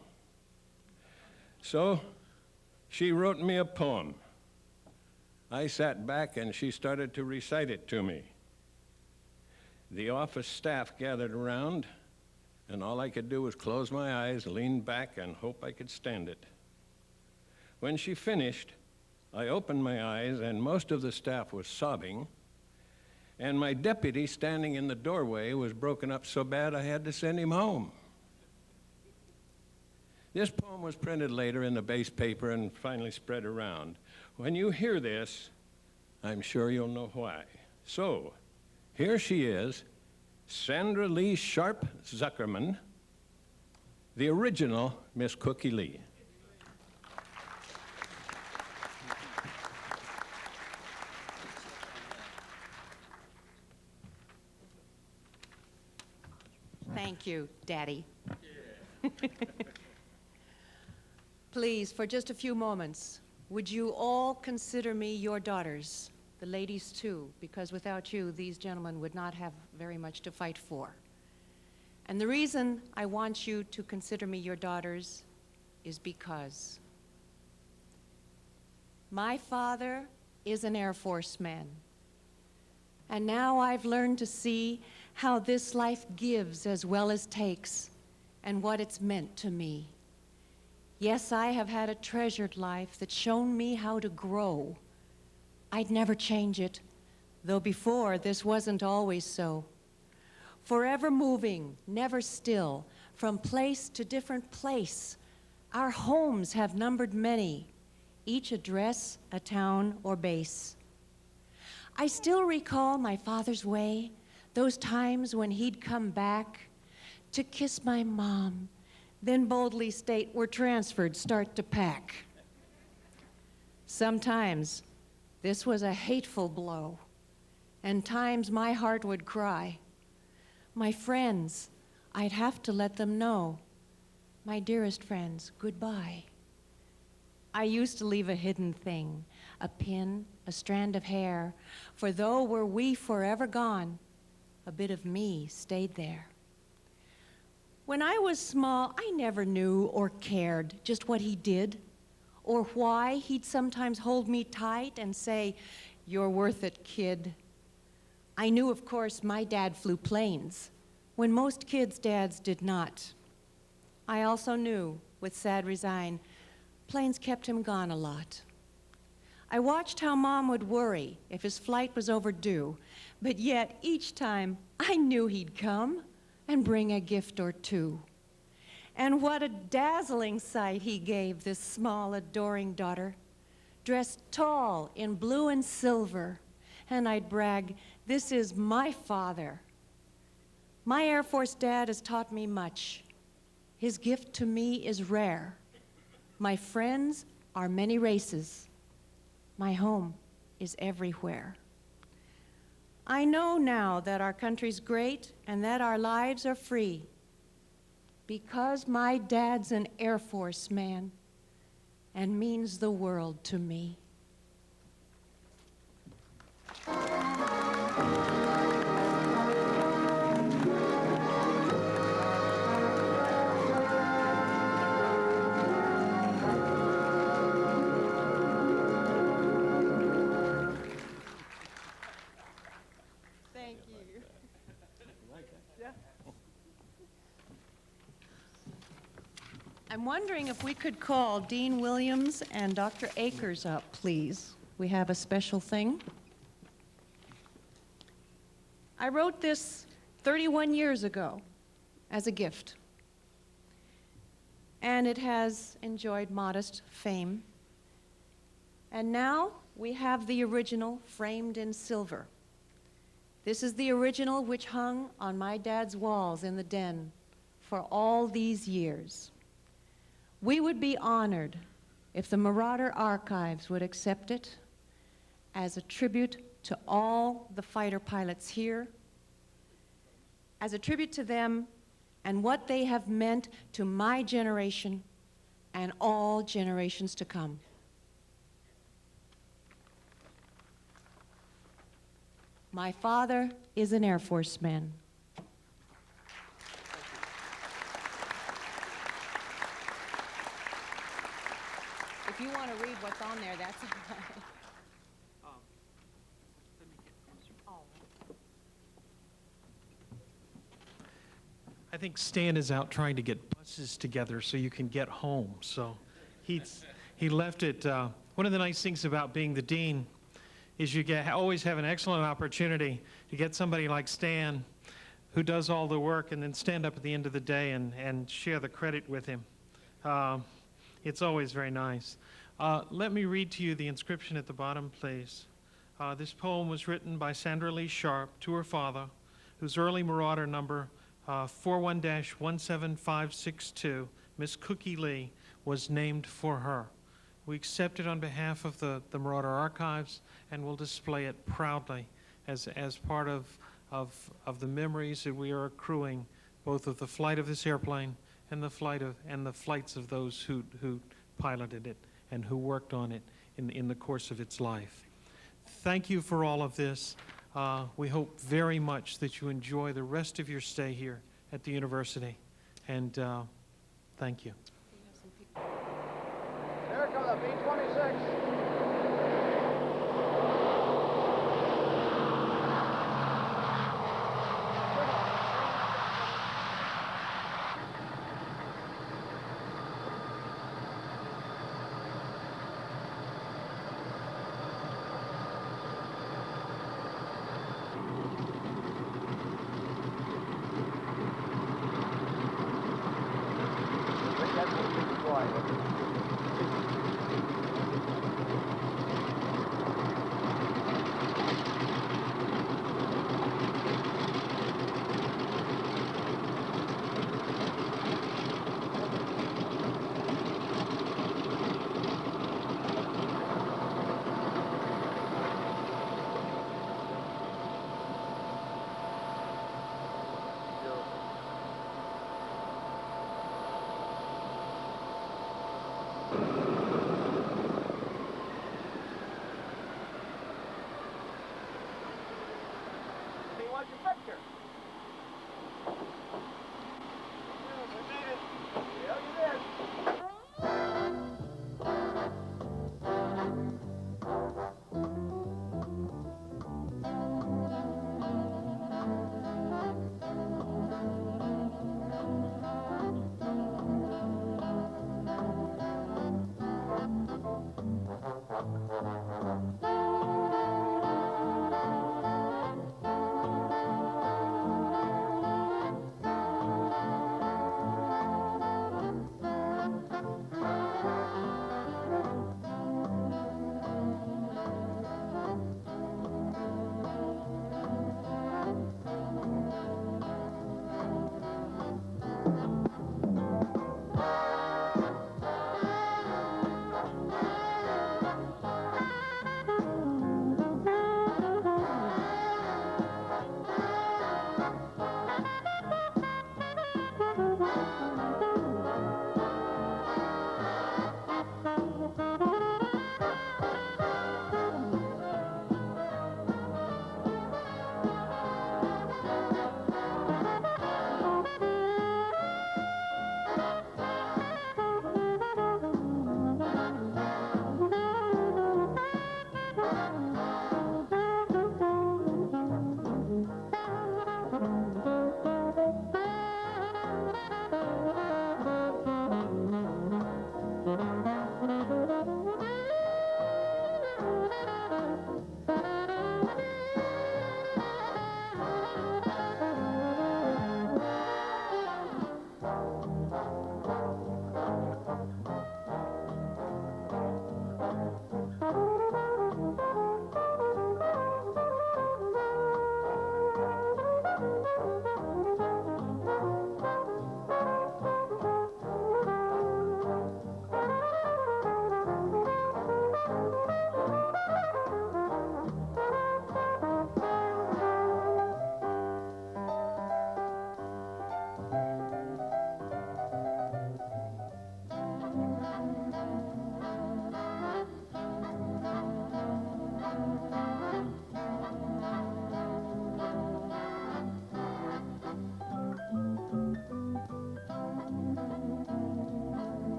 So she wrote me a poem. I sat back and she started to recite it to me. The office staff gathered around, and all I could do was close my eyes, lean back, and hope I could stand it. When she finished, I opened my eyes, and most of the staff was sobbing, and my deputy standing in the doorway was broken up so bad I had to send him home. This poem was printed later in the base paper and finally spread around. When you hear this, I'm sure you'll know why. So, here she is, Sandra Lee Sharp Zuckerman, the original Miss Cookie Lee. Thank you, Daddy. Please, for just a few moments, would you all consider me your daughters, the ladies too, because without you, these gentlemen would not have very much to fight for. And the reason I want you to consider me your daughters is because my father is an Air Force man. And now I've learned to see how this life gives as well as takes and what it's meant to me. Yes, I have had a treasured life that's shown me how to grow. I'd never change it, though before this wasn't always so. Forever moving, never still, from place to different place. Our homes have numbered many, each address, a town, or base. I still recall my father's way, those times when he'd come back to kiss my mom, then boldly state we're transferred, start to pack. Sometimes this was a hateful blow, and times my heart would cry. My friends, I'd have to let them know. My dearest friends, goodbye. I used to leave a hidden thing, a pin, a strand of hair, for though were we forever gone, a bit of me stayed there. When I was small, I never knew or cared just what he did, or why he'd sometimes hold me tight and say, "You're worth it, kid." I knew, of course, my dad flew planes, when most kids' dads did not. I also knew, with sad resign, planes kept him gone a lot. I watched how Mom would worry if his flight was overdue, but yet each time I knew he'd come and bring a gift or two. And what a dazzling sight he gave this small, adoring daughter, dressed tall in blue and silver. And I'd brag, "This is my father." My Air Force dad has taught me much. His gift to me is rare. My friends are many races. My home is everywhere. I know now that our country's great and that our lives are free because my dad's an Air Force man and means the world to me. Thank you. I'm wondering if we could call Dean Williams and Dr. Akers up, please. We have a special thing. I wrote this 31 years ago as a gift, and it has enjoyed modest fame. And now we have the original framed in silver. This is the original which hung on my dad's walls in the den for all these years. We would be honored if the Marauder archives would accept it as a tribute to all the fighter pilots here, as a tribute to them and what they have meant to my generation and all generations to come. My father is an Air Force man. If you want to read what's on there, that's all right. I think Stan is out trying to get buses together so you can get home. So he left it. One of the nice things about being the dean is you always have an excellent opportunity to get somebody like Stan who does all the work and then stand up at the end of the day and share the credit with him. It's always very nice. Let me read to you the inscription at the bottom, please. This poem was written by Sandra Lee Sharp to her father, whose early Marauder number 41-17562, Miss Cookie Lee, was named for her. We accept it on behalf of the Marauder Archives and will display it proudly as part of the memories that we are accruing, both of the flight of this airplane and the flights of those who piloted it and who worked on it in the course of its life. Thank you for all of this. We hope very much that you enjoy the rest of your stay here at the university, and thank you. There comes a B-26.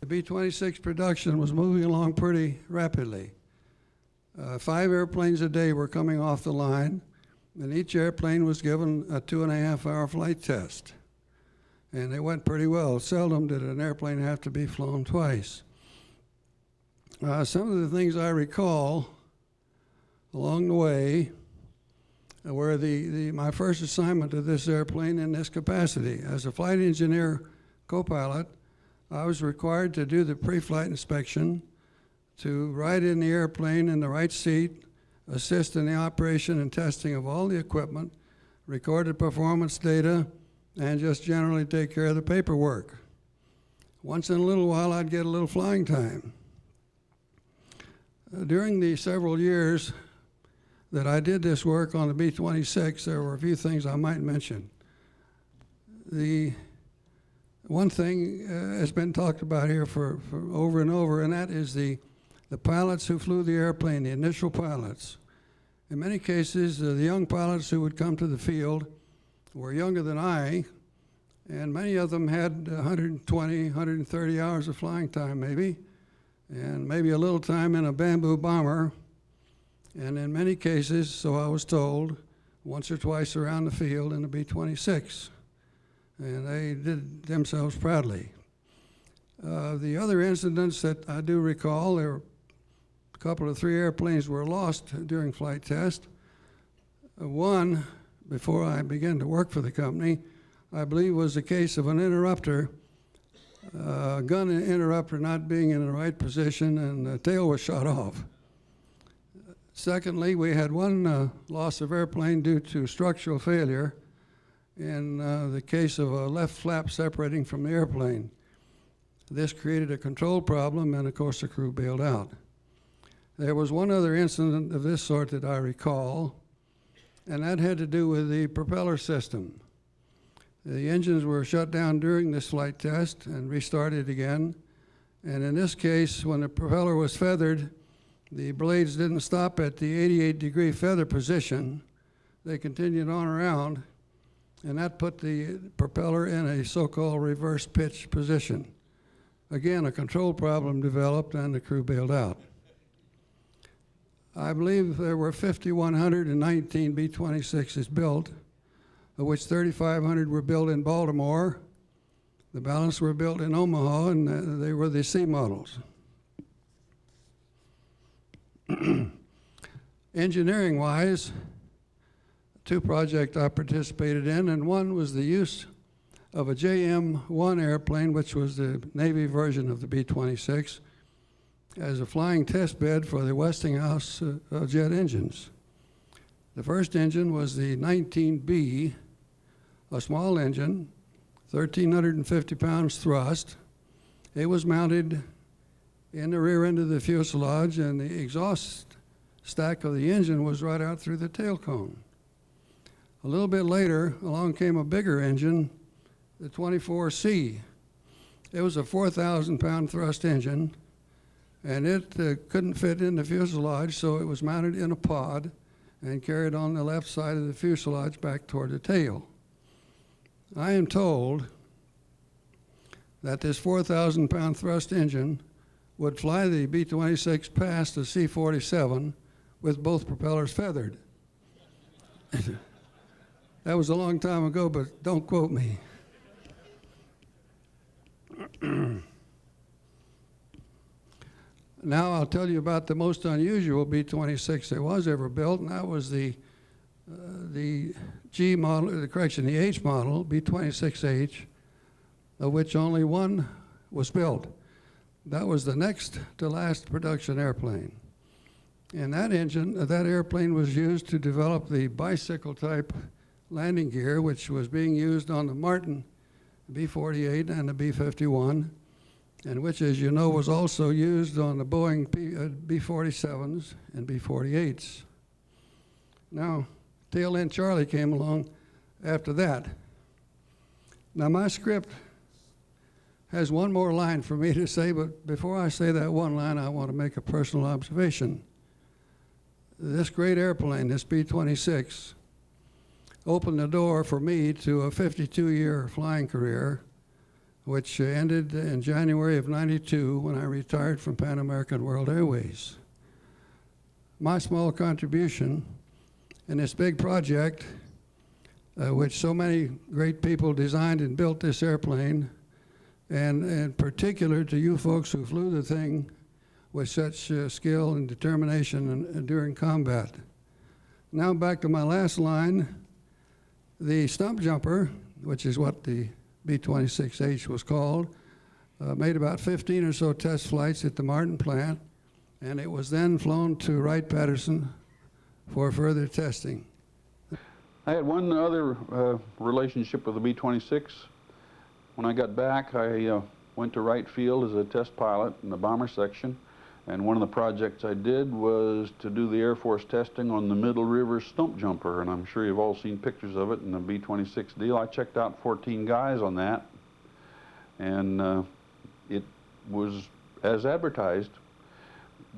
The B-26 production was moving along pretty rapidly. 5 airplanes a day were coming off the line, and each airplane was given a 2.5-hour flight test. And it went pretty well. Seldom did an airplane have to be flown twice. Some of the things I recall along the way were my first assignment to this airplane in this capacity. As a flight engineer co-pilot, I was required to do the pre-flight inspection, to ride in the airplane in the right seat, assist in the operation and testing of all the equipment, record the performance data, and just generally take care of the paperwork. Once in a little while, I'd get a little flying time. During the several years that I did this work on the B-26, there were a few things I might mention. The one thing has been talked about here for over and over, and that is the pilots who flew the airplane, the initial pilots. In many cases, the young pilots who would come to the field were younger than I, and many of them had 120, 130 hours of flying time maybe, and maybe a little time in a Bamboo bomber, and in many cases, so I was told, once or twice around the field in a B-26. And they did themselves proudly. The other incidents that I do recall, there were a couple of 3 airplanes were lost during flight test. One, before I began to work for the company, I believe was the case of an interrupter, gun interrupter not being in the right position, and the tail was shot off. Secondly, we had one loss of airplane due to structural failure in the case of a left flap separating from the airplane. This created a control problem, and of course the crew bailed out. There was one other incident of this sort that I recall, and that had to do with the propeller system. The engines were shut down during this flight test and restarted again. And in this case, when the propeller was feathered, the blades didn't stop at the 88-degree feather position. They continued on around, and that put the propeller in a so-called reverse pitch position. Again, a control problem developed, and the crew bailed out. I believe there were 5,119 B-26s built, of which 3,500 were built in Baltimore. The balance were built in Omaha, and they were the C models. Engineering-wise, 2 projects I participated in, and one was the use of a JM-1 airplane, which was the Navy version of the B-26, as a flying test bed for the Westinghouse jet engines. The first engine was the 19B, a small engine, 1,350 pounds thrust. It was mounted in the rear end of the fuselage, and the exhaust stack of the engine was right out through the tail cone. A little bit later, along came a bigger engine, the 24C. It was a 4,000-pound thrust engine, and it couldn't fit in the fuselage, so it was mounted in a pod and carried on the left side of the fuselage back toward the tail. I am told that this 4,000-pound thrust engine would fly the B-26 past the C-47 with both propellers feathered. That was a long time ago, but don't quote me. Now I'll tell you about the most unusual B-26 that was ever built, and that was the G model, the H model, B-26H, of which only one was built. That was the next to last production airplane. And that airplane was used to develop the bicycle-type landing gear, which was being used on the Martin B-48 and the B-51, and which, as you know, was also used on the Boeing B-47s and B-48s. Now, tail end Charlie came along after that. Now, my script has one more line for me to say, but before I say that one line, I want to make a personal observation. This great airplane, this B-26, opened the door for me to a 52-year flying career, which ended in January of '92 when I retired from Pan American World Airways. My small contribution in this big project, which so many great people designed and built this airplane, and in particular to you folks who flew the thing with such skill and determination during combat. Now back to my last line. The stump jumper, which is what the B-26H was called, made about 15 or so test flights at the Martin plant, and it was then flown to Wright-Patterson for further testing. I had one other relationship with the B-26. When I got back, I went to Wright Field as a test pilot in the bomber section, and one of the projects I did was to do the Air Force testing on the Middle River stump jumper, and I'm sure you've all seen pictures of it in the B-26 deal. I checked out 14 guys on that, and it was as advertised.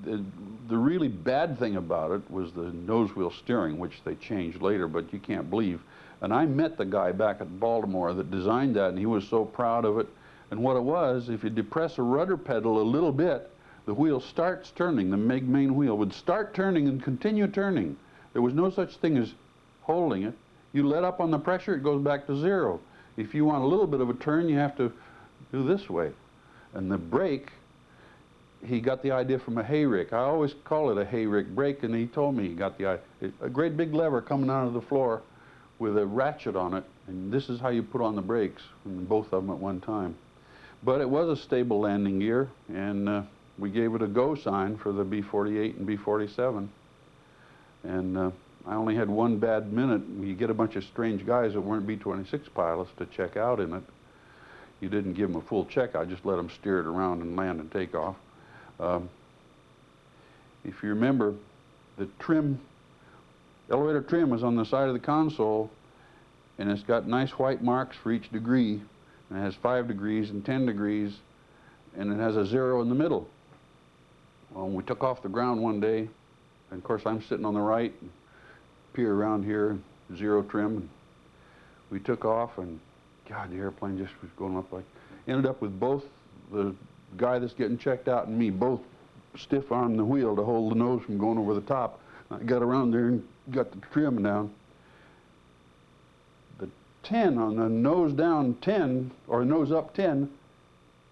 The really bad thing about it was the nose wheel steering, which they changed later, but you can't believe. And I met the guy back at Baltimore that designed that, and he was so proud of it. And what it was, if you depress a rudder pedal a little bit, the wheel starts turning. The main wheel would start turning and continue turning. There was no such thing as holding it. You let up on the pressure, it goes back to zero. If you want a little bit of a turn, you have to do this way. And the brake, he got the idea from a hayrick. I always call it a hayrick brake, and he told me he got the idea. A great big lever coming out of the floor with a ratchet on it, and this is how you put on the brakes, and both of them at one time. But it was a stable landing gear, and we gave it a go sign for the B-48 and B-47. And I only had one bad minute. You get a bunch of strange guys that weren't B-26 pilots to check out in it. You didn't give them a full check. I just let them steer it around and land and take off. If you remember, the elevator trim is on the side of the console, and it's got nice white marks for each degree, and it has 5 degrees and 10 degrees, and it has a 0 in the middle. Well, we took off the ground one day, and of course I'm sitting on the right, and peer around here, 0 trim, and we took off, and God, the airplane just was going up like, ended up with both the guy that's getting checked out and me both stiff-armed the wheel to hold the nose from going over the top. I got around there and got the trim down. The 10 on the nose down 10, or nose up 10,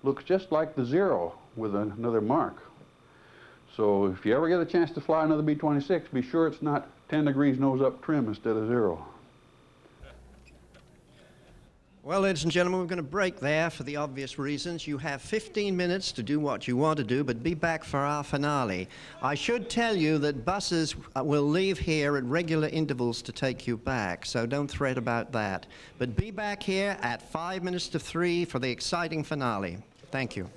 looks just like the 0 with another mark. So if you ever get a chance to fly another B-26, be sure it's not 10 degrees nose up trim instead of 0. Well, ladies and gentlemen, we're going to break there for the obvious reasons. You have 15 minutes to do what you want to do, but be back for our finale. I should tell you that buses will leave here at regular intervals to take you back, so don't fret about that. But be back here at 3 for the exciting finale. Thank you.